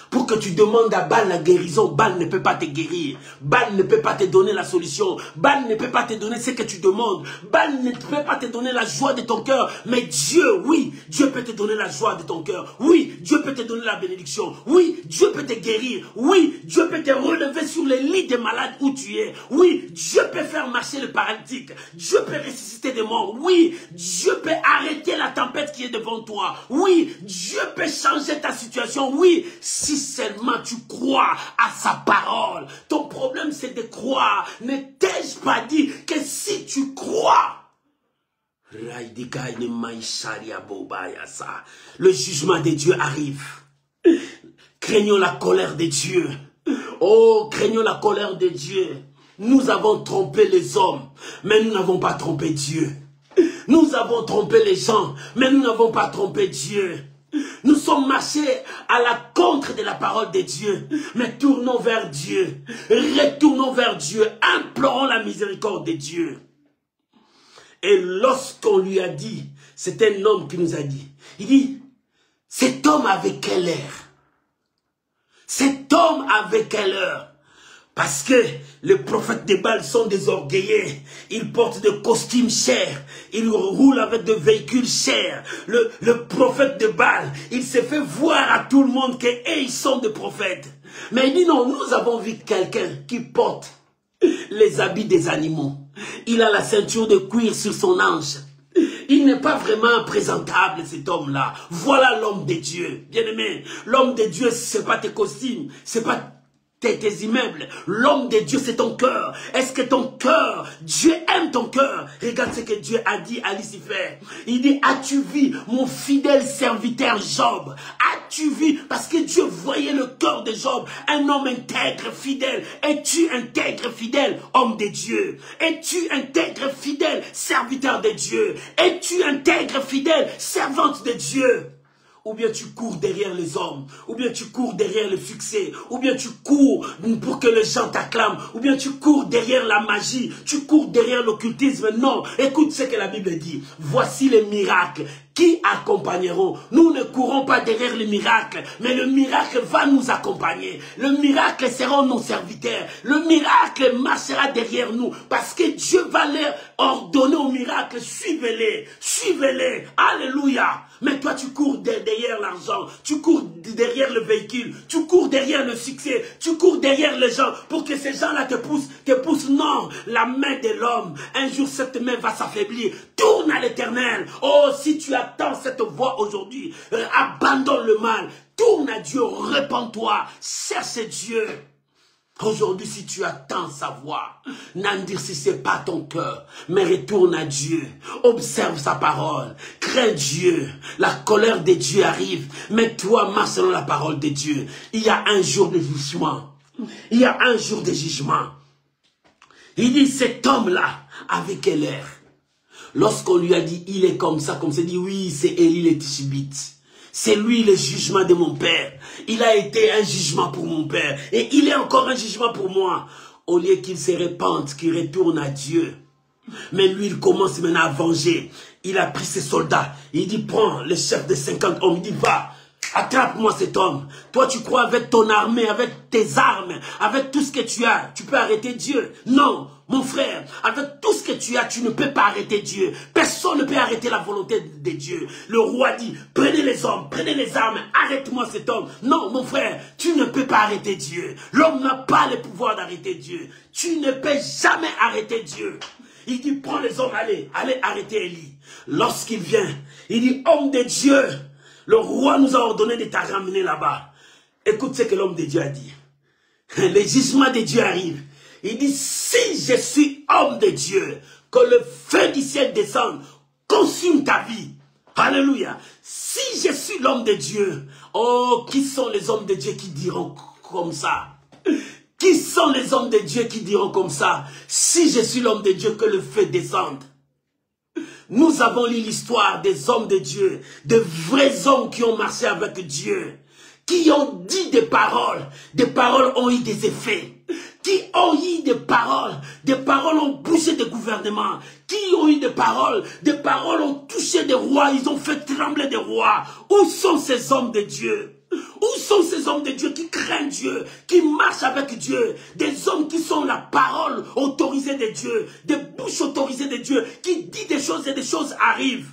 Pour que tu demandes à Baal la guérison. Baal ne peut pas te guérir. Baal ne peut pas te donner la solution. Baal ne peut pas te donner ce que tu demandes. Baal ne peut pas te donner la joie de ton cœur. Mais Dieu, oui, Dieu peut te donner la joie de ton cœur. Oui, Dieu peut te donner la bénédiction. Oui, Dieu peut te guérir. Oui, Dieu peut te relever sur les lits des malades où tu es. Oui, Dieu peut faire marcher le paralytique. Dieu peut ressusciter des morts. Oui, Dieu peut arrêter la tempête qui est devant toi. Oui, Dieu peut changer ta situation. Oui, si seulement tu crois à sa parole. Ton problème c'est de croire. Ne t'ai-je pas dit que si tu crois, le jugement de Dieu arrive. Craignons la colère de Dieu. Oh, craignons la colère de Dieu. Nous avons trompé les hommes, mais nous n'avons pas trompé Dieu. Nous avons trompé les gens, mais nous n'avons pas trompé Dieu. Nous sommes marchés à la contre de la parole de Dieu. Mais tournons vers Dieu. Retournons vers Dieu. Implorons la miséricorde de Dieu. Et lorsqu'on lui a dit, c'est un homme qui nous a dit, il dit, cet homme avait quelle heure? Cet homme avait quelle heure? Parce que les prophètes de Baal sont des orgueillés. Ils portent des costumes chers. Ils roulent avec des véhicules chers. Le prophète de Baal, il s'est fait voir à tout le monde qu'ils sont des prophètes. Mais il dit non, nous avons vu quelqu'un qui porte les habits des animaux. Il a la ceinture de cuir sur son hanche. Il n'est pas vraiment présentable, cet homme-là. Voilà l'homme de Dieu. Bien-aimé, l'homme de Dieu, ce n'est pas tes costumes, ce n'est pas tes immeubles. L'homme de Dieu, c'est ton cœur. Est-ce que ton cœur, Dieu aime ton cœur? Regarde ce que Dieu a dit à Lucifer. Il dit, as-tu vu mon fidèle serviteur Job? As-tu vu? Parce que Dieu voyait le cœur de Job. Un homme intègre, fidèle. Es-tu intègre, fidèle, homme de Dieu? Es-tu intègre, fidèle, serviteur de Dieu? Es-tu intègre, fidèle, servante de Dieu? ou bien tu cours derrière les hommes, ou bien tu cours derrière le succès, ou bien tu cours pour que les gens t'acclament, ou bien tu cours derrière la magie, tu cours derrière l'occultisme. Non, écoute ce que la Bible dit. Voici les miracles qui accompagneront. Nous ne courons pas derrière le miracle, mais le miracle va nous accompagner. Le miracle sera nos serviteurs. Le miracle marchera derrière nous, parce que Dieu va leur ordonner au miracle, suivez-les, suivez-les. Alléluia. Mais toi, tu cours derrière l'argent, tu cours derrière le véhicule, tu cours derrière le succès, tu cours derrière les gens pour que ces gens-là te poussent. Non, la main de l'homme, un jour cette main va s'affaiblir. Tourne à l'Éternel. Oh, si tu attends cette voix aujourd'hui, abandonne le mal, tourne à Dieu, répands-toi, cherche Dieu. Aujourd'hui, si tu attends sa voix, n'endurcissez pas ton cœur, mais retourne à Dieu. Observe sa parole. Crains Dieu. La colère de Dieu arrive. Mais toi, marche selon la parole de Dieu. Il y a un jour de jugement. Il y a un jour de jugement. Il dit, cet homme-là, avec quel air? Lorsqu'on lui a dit, il est comme ça, comme c'est dit, oui, c'est Élie le Tishbite. C'est lui le jugement de mon père. Il a été un jugement pour mon père. Et il est encore un jugement pour moi. Au lieu qu'il se répande, qu'il retourne à Dieu. Mais lui, il commence maintenant à venger. Il a pris ses soldats. Il dit, prends le chef de 50 hommes. Il dit, va, attrape-moi cet homme. Toi, tu crois avec ton armée, avec tes armes, avec tout ce que tu as, tu peux arrêter Dieu. Non, mon frère, avec tout ce que tu as, tu ne peux pas arrêter Dieu. Personne ne peut arrêter la volonté de Dieu. Le roi dit, prenez les hommes, prenez les armes, arrête-moi cet homme. Non, mon frère, tu ne peux pas arrêter Dieu. L'homme n'a pas le pouvoir d'arrêter Dieu. Tu ne peux jamais arrêter Dieu. Il dit, prends les hommes, allez arrêter Élie. Lorsqu'il vient, il dit, homme de Dieu, le roi nous a ordonné de te ramener là-bas. Écoute ce que l'homme de Dieu a dit. Le jugement de Dieu arrive. Il dit, si je suis homme de Dieu, que le feu du ciel descende, consume ta vie. Alléluia. Si je suis l'homme de Dieu, oh, qui sont les hommes de Dieu qui diront comme ça? Qui sont les hommes de Dieu qui diront comme ça? Si je suis l'homme de Dieu, que le feu descende. Nous avons lu l'histoire des hommes de Dieu, de vrais hommes qui ont marché avec Dieu, qui ont dit des paroles ont eu des effets, qui ont eu des paroles ont bougé des gouvernements, qui ont eu des paroles ont touché des rois, ils ont fait trembler des rois. Où sont ces hommes de Dieu? Où sont ces hommes de Dieu qui craignent Dieu, qui marchent avec Dieu, des hommes qui sont la parole autorisée de Dieu, des bouches autorisées de Dieu, qui disent des choses et des choses arrivent.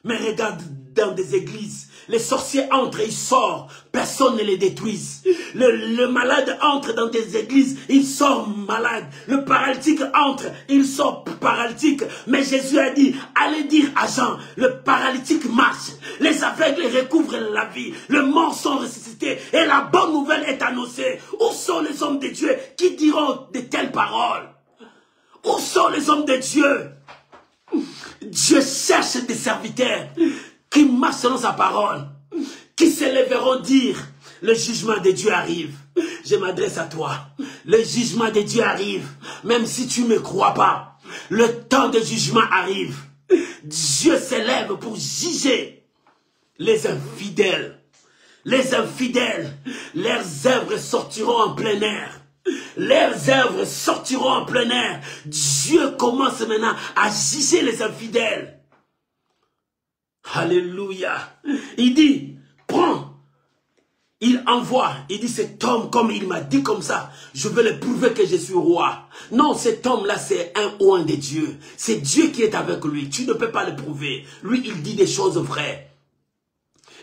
Mais regarde dans des églises, les sorciers entrent et ils sortent, personne ne les détruise. Le malade entre dans des églises, il sort malade. Le paralytique entre, il sort paralytique. Mais Jésus a dit, allez dire à Jean, le paralytique marche, les aveugles recouvrent la vie, les morts sont ressuscités et la bonne nouvelle est annoncée. Où sont les hommes de Dieu qui diront de telles paroles? Où sont les hommes de Dieu? Dieu cherche des serviteurs qui marchent selon sa parole, qui se lèveront dire, le jugement de Dieu arrive. Je m'adresse à toi. Le jugement de Dieu arrive. Même si tu ne me crois pas, le temps de jugement arrive. Dieu s'élève pour juger les infidèles. Les infidèles, leurs œuvres sortiront en plein air. Leurs œuvres sortiront en plein air. Dieu commence maintenant à juger les infidèles. Alléluia. Il dit, prends. Il envoie. Il dit, cet homme, comme il m'a dit comme ça, je veux le prouver que je suis roi. Non, cet homme-là, c'est un oint de Dieu. C'est Dieu qui est avec lui. Tu ne peux pas le prouver. Lui, il dit des choses vraies.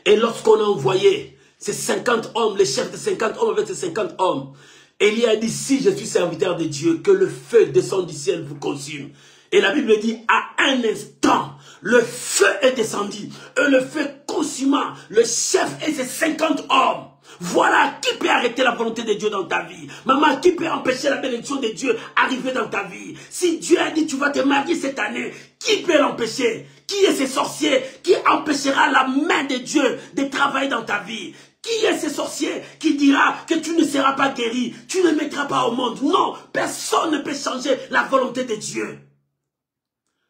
Et lorsqu'on a envoyé ces 50 hommes, les chefs de 50 hommes avec ces 50 hommes, Élie a dit, si je suis serviteur de Dieu, que le feu descende du ciel vous consume. Et la Bible dit, à un instant, le feu est descendu. Et le feu consumant le chef et ses 50 hommes. Voilà qui peut arrêter la volonté de Dieu dans ta vie. Maman, qui peut empêcher la bénédiction de Dieu arriver dans ta vie? Si Dieu a dit, tu vas te marier cette année, qui peut l'empêcher? Qui est ce sorcier qui empêchera la main de Dieu de travailler dans ta vie? Qui est ce sorcier qui dira que tu ne seras pas guéri, tu ne mettras pas au monde? Non, personne ne peut changer la volonté de Dieu.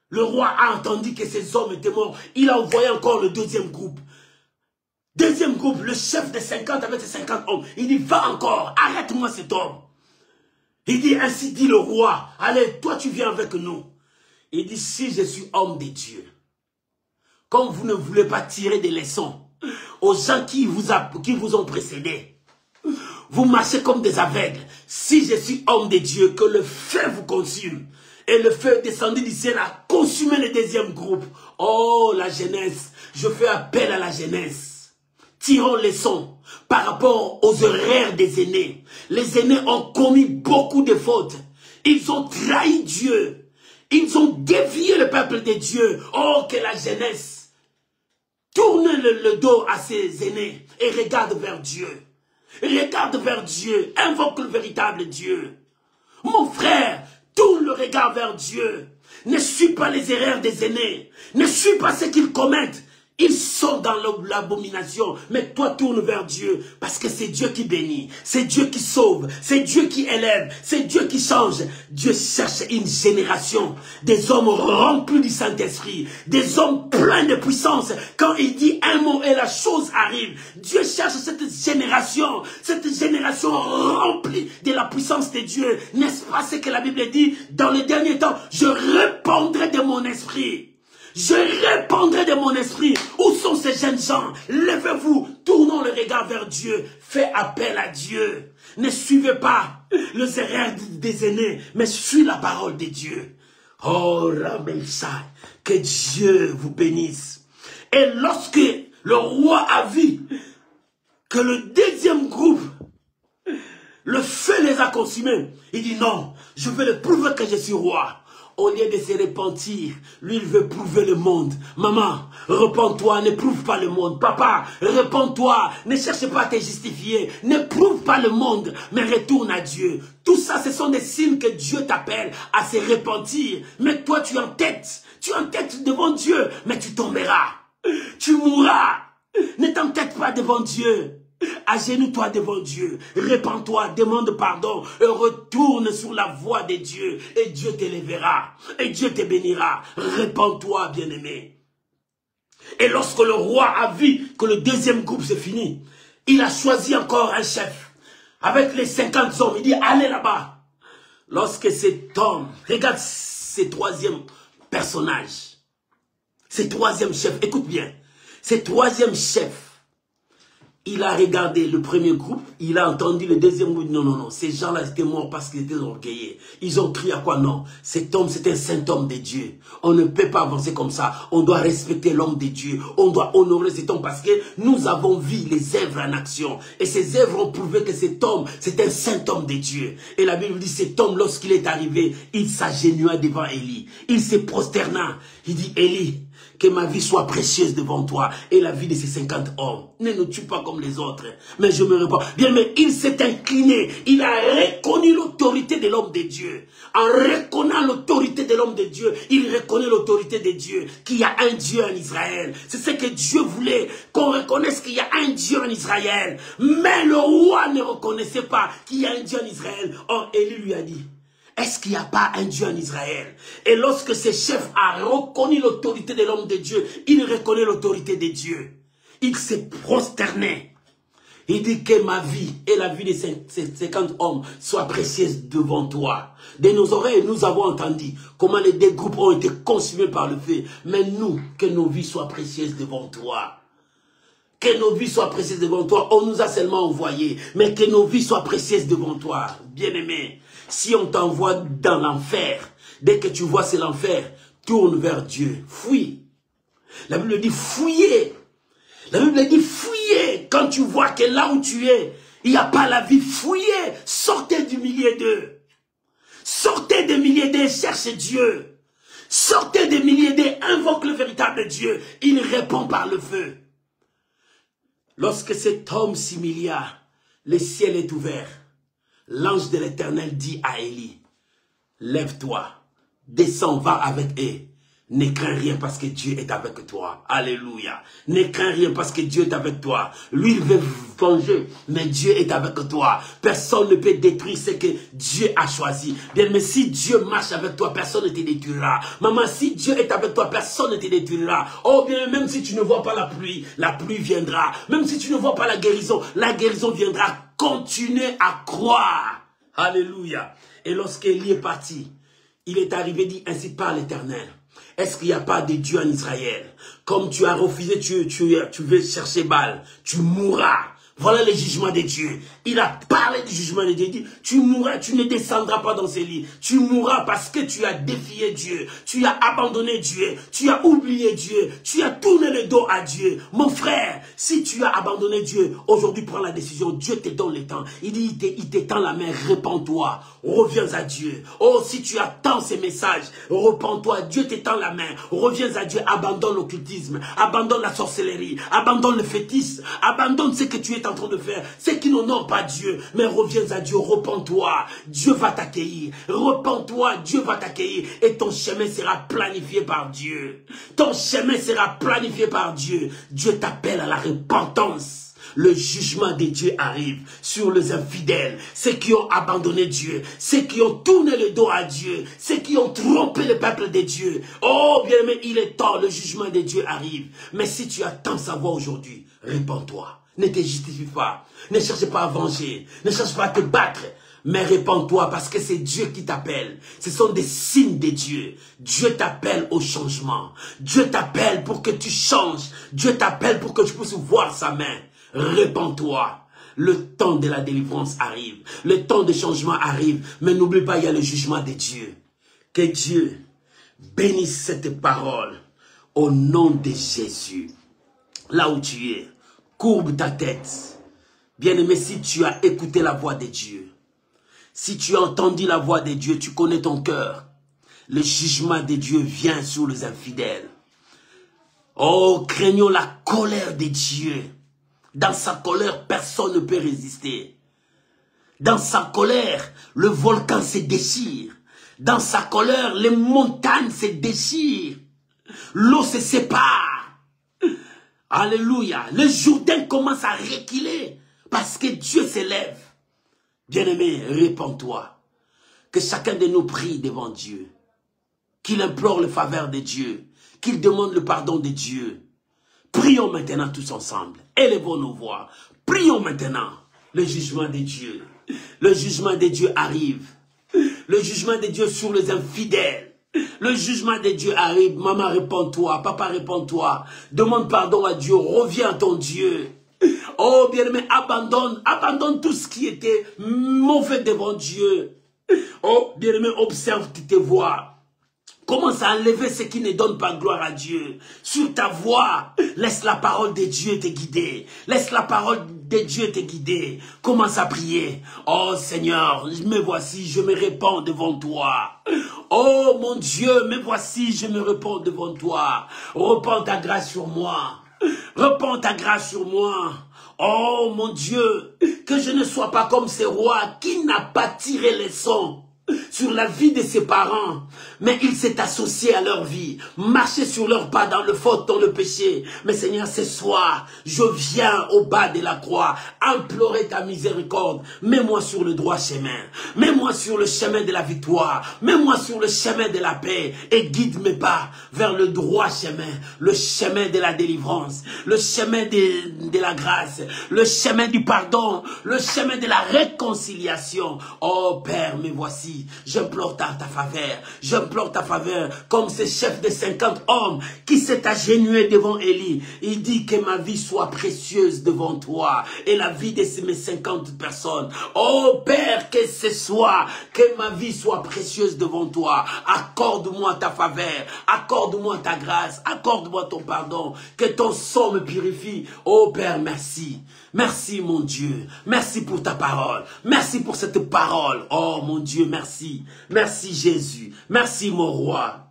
Le roi a entendu que ces hommes étaient morts. Il a envoyé encore le deuxième groupe. Deuxième groupe, le chef des 50 avec ses 50 hommes. Il dit, va encore, arrête-moi cet homme. Il dit, ainsi dit le roi, allez, toi tu viens avec nous. Il dit, si je suis homme de Dieu, comme vous ne voulez pas tirer des leçons aux gens qui vous ont précédé, vous marchez comme des aveugles. Si je suis homme de Dieu, que le feu vous consume. Et le feu descendu du ciel a consumé le deuxième groupe. Oh, la jeunesse, je fais appel à la jeunesse. Tirons leçons par rapport aux erreurs des aînés. Les aînés ont commis beaucoup de fautes. Ils ont trahi Dieu. Ils ont dévié le peuple de Dieu. Oh, que la jeunesse tourne le dos à ses aînés et regarde vers Dieu. Regarde vers Dieu. Invoque le véritable Dieu. Mon frère, tourne le regard vers Dieu. Ne suis pas les erreurs des aînés. Ne suis pas ce qu'ils commettent. Ils sont dans l'abomination. Mais toi, tourne vers Dieu. Parce que c'est Dieu qui bénit. C'est Dieu qui sauve. C'est Dieu qui élève. C'est Dieu qui change. Dieu cherche une génération. Des hommes remplis du Saint-Esprit. Des hommes pleins de puissance. Quand il dit un mot et la chose arrive. Dieu cherche cette génération. Cette génération remplie de la puissance de Dieu. N'est-ce pas ce que la Bible dit? Dans les derniers temps, je répandrai de mon esprit. Je répandrai de mon esprit. Où sont ces jeunes gens? Levez-vous, tournons le regard vers Dieu. Faites appel à Dieu. Ne suivez pas les erreurs des aînés, mais suivez la parole de Dieu. Oh, Ramelsai, que Dieu vous bénisse. Et lorsque le roi a vu que le deuxième groupe, le feu les a consumés, il dit non, je vais le prouver que je suis roi. Au lieu de se repentir, lui, il veut prouver le monde. Maman, repens-toi, ne prouve pas le monde. Papa, repens-toi, ne cherche pas à te justifier. Ne prouve pas le monde, mais retourne à Dieu. Tout ça, ce sont des signes que Dieu t'appelle à se repentir. Mais toi, tu es en tête. Tu es en tête devant Dieu, mais tu tomberas. Tu mourras. Ne t'entête pas devant Dieu. Agenouille-toi devant Dieu, répands-toi, demande pardon et retourne sur la voie de Dieu et Dieu t'élèvera et Dieu te bénira. Répands-toi, bien-aimé. Et lorsque le roi a vu que le deuxième groupe c'est fini, il a choisi encore un chef avec les 50 hommes. Il dit allez là-bas. Lorsque cet homme, regarde ce troisième personnage, ce troisième chef, écoute bien, ce troisième chef, il a regardé le premier groupe, il a entendu le deuxième groupe. Non, non, non, ces gens-là étaient morts parce qu'ils étaient orgueillés. Ils ont crié à quoi? Non, cet homme, c'est un saint homme de Dieu. On ne peut pas avancer comme ça. On doit respecter l'homme de Dieu. On doit honorer cet homme parce que nous avons vu les œuvres en action. Et ces œuvres ont prouvé que cet homme, c'est un saint homme de Dieu. Et la Bible dit, cet homme, lorsqu'il est arrivé, il s'agenouilla devant Élie. Il se prosterna. Il dit, Élie, que ma vie soit précieuse devant toi et la vie de ces 50 hommes. Ne nous tue pas comme les autres. Mais je me réponds. Bien, mais il s'est incliné. Il a reconnu l'autorité de l'homme de Dieu. En reconnaissant l'autorité de l'homme de Dieu, il reconnaît l'autorité de Dieu. Qu'il y a un Dieu en Israël. C'est ce que Dieu voulait. Qu'on reconnaisse qu'il y a un Dieu en Israël. Mais le roi ne reconnaissait pas qu'il y a un Dieu en Israël. Or, Élie lui a dit, est-ce qu'il n'y a pas un Dieu en Israël? Et lorsque ce chef a reconnu l'autorité de l'homme de Dieu, il reconnaît l'autorité de Dieu. Il s'est prosterné. Il dit que ma vie et la vie de ces 50 hommes soient précieuses devant toi. De nos oreilles, nous avons entendu comment les deux groupes ont été consumés par le feu. Mais nous, que nos vies soient précieuses devant toi. Que nos vies soient précieuses devant toi. On nous a seulement envoyés. Mais que nos vies soient précieuses devant toi. Bien-aimé. Si on t'envoie dans l'enfer, dès que tu vois c'est l'enfer, tourne vers Dieu. Fuis. La Bible dit fouillez. La Bible dit fouillez. Quand tu vois que là où tu es, il n'y a pas la vie, fouillez. Sortez du milieu d'eux. Sortez des milliers d'eux, cherchez Dieu. Sortez des milliers d'eux, invoque le véritable Dieu. Il répond par le feu. Lorsque cet homme s'humilia, le ciel est ouvert. L'ange de l'Éternel dit à Élie, lève-toi, descends, va avec eux. Ne crains rien parce que Dieu est avec toi. Alléluia. Ne crains rien parce que Dieu est avec toi. Lui, il veut venger, mais Dieu est avec toi. Personne ne peut détruire ce que Dieu a choisi. Bien, mais si Dieu marche avec toi, personne ne te détruira. Maman, si Dieu est avec toi, personne ne te détruira. Oh bien, même si tu ne vois pas la pluie viendra. Même si tu ne vois pas la guérison viendra. Continuez à croire. Alléluia. Et lorsqu'Élie est parti, il est arrivé, dit ainsi par l'Éternel. Est-ce qu'il n'y a pas de Dieu en Israël? Comme tu as refusé, tu veux chercher Baal, tu mourras. Voilà le jugement de Dieu. Il a parlé du jugement de Dieu. Il dit, tu mourras, tu ne descendras pas dans ces lits. Tu mourras parce que tu as défié Dieu. Tu as abandonné Dieu. Tu as oublié Dieu. Tu as tourné le dos à Dieu. Mon frère, si tu as abandonné Dieu, aujourd'hui prends la décision. Dieu te donne le temps. Il dit, il t'étend la main. Répands-toi. Reviens à Dieu. Oh, si tu attends ces messages, repens-toi. Dieu t'étend la main. Reviens à Dieu. Abandonne l'occultisme. Abandonne la sorcellerie. Abandonne le fétiche. Abandonne ce que tu es en train de faire, c'est qui n'honore pas Dieu, mais reviens à Dieu, repens-toi, Dieu va t'accueillir, repens-toi, Dieu va t'accueillir, et ton chemin sera planifié par Dieu, ton chemin sera planifié par Dieu, Dieu t'appelle à la repentance. Le jugement de Dieu arrive sur les infidèles, ceux qui ont abandonné Dieu, ceux qui ont tourné le dos à Dieu, ceux qui ont trompé le peuple de Dieu. Oh bien-aimé, il est temps, le jugement de Dieu arrive. Mais si tu attends savoir aujourd'hui, répands-toi. Ne te justifie pas. Ne cherche pas à venger. Ne cherche pas à te battre. Mais répands-toi parce que c'est Dieu qui t'appelle. Ce sont des signes de Dieu. Dieu t'appelle au changement. Dieu t'appelle pour que tu changes. Dieu t'appelle pour que tu puisses voir sa main. Répands-toi. Le temps de la délivrance arrive. Le temps de changement arrive. Mais n'oublie pas, il y a le jugement de Dieu. Que Dieu bénisse cette parole au nom de Jésus. Là où tu es. Courbe ta tête. Bien-aimé, si tu as écouté la voix de Dieu, si tu as entendu la voix de Dieu, tu connais ton cœur. Le jugement de Dieu vient sur les infidèles. Oh, craignons la colère de Dieu. Dans sa colère, personne ne peut résister. Dans sa colère, le volcan se déchire. Dans sa colère, les montagnes se déchirent. L'eau se sépare. Alléluia. Le Jourdain commence à reculer parce que Dieu s'élève. Bien-aimé, répands-toi. Que chacun de nous prie devant Dieu. Qu'il implore le faveur de Dieu. Qu'il demande le pardon de Dieu. Prions maintenant tous ensemble. Élevons nos voix. Prions maintenant. Le jugement de Dieu. Le jugement de Dieu arrive. Le jugement de Dieu sur les infidèles. Le jugement de Dieu arrive. Maman, réponds-toi. Papa, réponds-toi. Demande pardon à Dieu. Reviens à ton Dieu. Oh, bien-aimé, abandonne tout ce qui était mauvais devant Dieu. Oh, bien-aimé, observe tes voix. Commence à enlever ce qui ne donne pas gloire à Dieu. Sur ta voix, laisse la parole de Dieu te guider. Laisse la parole de Dieu te guider. Commence à prier. Oh Seigneur, me voici, je me répands devant toi. Oh mon Dieu, me voici, je me répands devant toi. Repends ta grâce sur moi. Repends ta grâce sur moi. Oh mon Dieu, que je ne sois pas comme ces rois qui n'a pas tiré les leçons sur la vie de ses parents, mais il s'est associé à leur vie, marché sur leurs pas dans le faute, dans le péché. Mais Seigneur, ce soir, je viens au bas de la croix, implorer ta miséricorde. Mets-moi sur le droit chemin, mets-moi sur le chemin de la victoire, mets-moi sur le chemin de la paix et guide mes pas vers le droit chemin, le chemin de la délivrance, le chemin de la grâce, le chemin du pardon, le chemin de la réconciliation. Oh Père, me voici. J'implore ta faveur. J'implore ta faveur. Comme ce chef de 50 hommes qui s'est agenouillé devant Élie. Il dit que ma vie soit précieuse devant toi. Et la vie de mes 50 personnes. Oh Père, que ce soit. Que ma vie soit précieuse devant toi. Accorde-moi ta faveur. Accorde-moi ta grâce. Accorde-moi ton pardon. Que ton sang me purifie. Oh Père, merci. Merci mon Dieu. Merci pour ta parole. Merci pour cette parole. Oh mon Dieu, merci. Merci Jésus. Merci mon roi.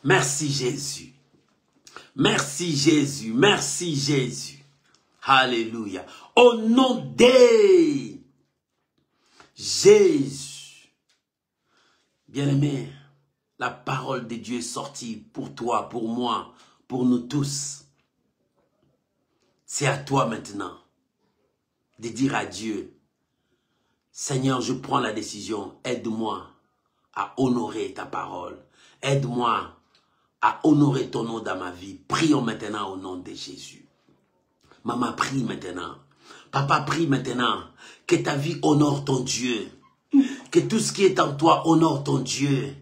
Merci Jésus. Merci Jésus. Merci Jésus. Alléluia. Au nom de Jésus. Bien-aimé, la parole de Dieu est sortie pour toi, pour moi, pour nous tous. C'est à toi maintenant de dire à Dieu, Seigneur, je prends la décision, aide-moi à honorer ta parole. Aide-moi à honorer ton nom dans ma vie. Prions maintenant au nom de Jésus. Maman, prie maintenant. Papa, prie maintenant que ta vie honore ton Dieu. Que tout ce qui est en toi honore ton Dieu.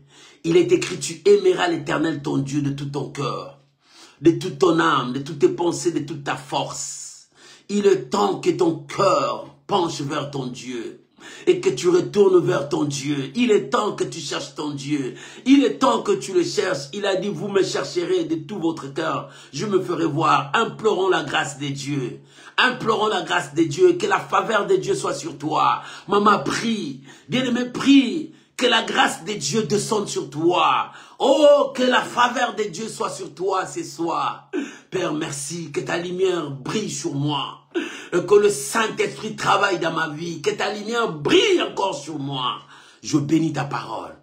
Il est écrit, tu aimeras l'Éternel ton Dieu de tout ton cœur, de toute ton âme, de toutes tes pensées, de toute ta force. Il est temps que ton cœur penche vers ton Dieu et que tu retournes vers ton Dieu. Il est temps que tu cherches ton Dieu. Il est temps que tu le cherches. Il a dit, vous me chercherez de tout votre cœur. Je me ferai voir. Implorons la grâce de Dieu. Implorons la grâce de Dieu. Que la faveur de Dieu soit sur toi. Maman, prie. Bien-aimé, prie. Que la grâce de Dieu descende sur toi. Oh, que la faveur de Dieu soit sur toi ce soir. Père, merci. Que ta lumière brille sur moi. Que le Saint-Esprit travaille dans ma vie. Que ta lumière brille encore sur moi. Je bénis ta parole.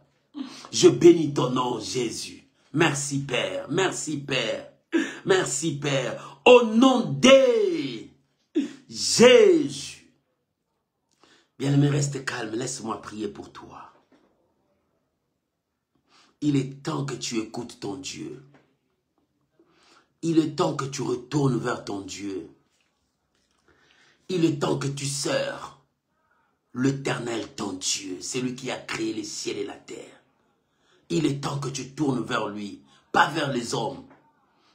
Je bénis ton nom, Jésus. Merci, Père. Merci, Père. Merci, Père. Au nom de Jésus. Bien-aimé, reste calme. Laisse-moi prier pour toi. Il est temps que tu écoutes ton Dieu. Il est temps que tu retournes vers ton Dieu. Il est temps que tu sers l'Éternel ton Dieu, celui qui a créé les ciels et la terre. Il est temps que tu tournes vers lui, pas vers les hommes,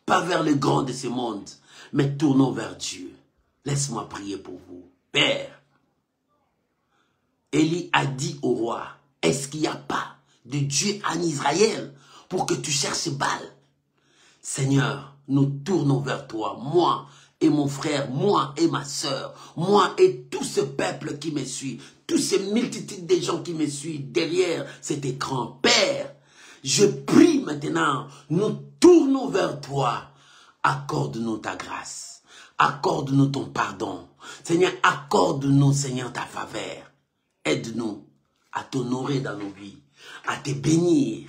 pas vers les grands de ce monde, mais tournons vers Dieu. Laisse-moi prier pour vous. Père, Élie a dit au roi, est-ce qu'il n'y a pas de Dieu en Israël pour que tu cherches Baal? Seigneur, nous tournons vers toi, moi et mon frère, moi et ma soeur, moi et tout ce peuple qui me suit, tous ces multitudes de gens qui me suivent derrière cet écran. Père, je prie maintenant, nous tournons vers toi. Accorde-nous ta grâce, accorde-nous ton pardon. Seigneur, accorde-nous, Seigneur, ta faveur. Aide-nous à t'honorer dans nos vies, à te bénir,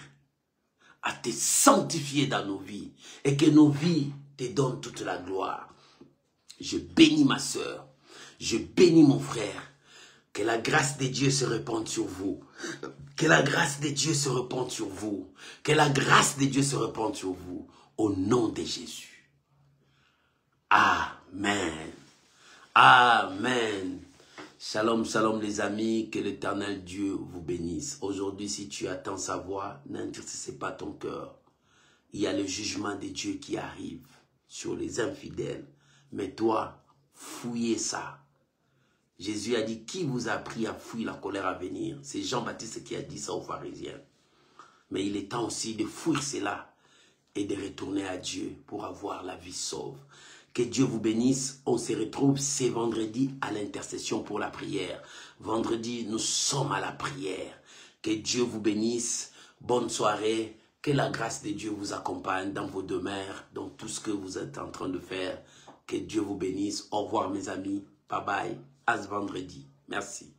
à te sanctifier dans nos vies et que nos vies te donnent toute la gloire. Je bénis ma soeur, je bénis mon frère. Que la grâce de Dieu se répande sur vous. Que la grâce de Dieu se répande sur vous. Que la grâce de Dieu se répande sur vous. Au nom de Jésus. Amen. Amen. Shalom, shalom les amis. Que l'Éternel Dieu vous bénisse. Aujourd'hui, si tu attends sa voix, n'entristez pas ton cœur. Il y a le jugement de Dieu qui arrive sur les infidèles. Mais toi, fouillez ça. Jésus a dit, qui vous a appris à fuir la colère à venir? C'est Jean-Baptiste qui a dit ça aux pharisiens. Mais il est temps aussi de fuir cela et de retourner à Dieu pour avoir la vie sauve. Que Dieu vous bénisse. On se retrouve ce vendredi à l'intercession pour la prière. Vendredi, nous sommes à la prière. Que Dieu vous bénisse. Bonne soirée. Que la grâce de Dieu vous accompagne dans vos demeures, dans tout ce que vous êtes en train de faire. Que Dieu vous bénisse. Au revoir mes amis. Bye bye. À ce vendredi. Merci.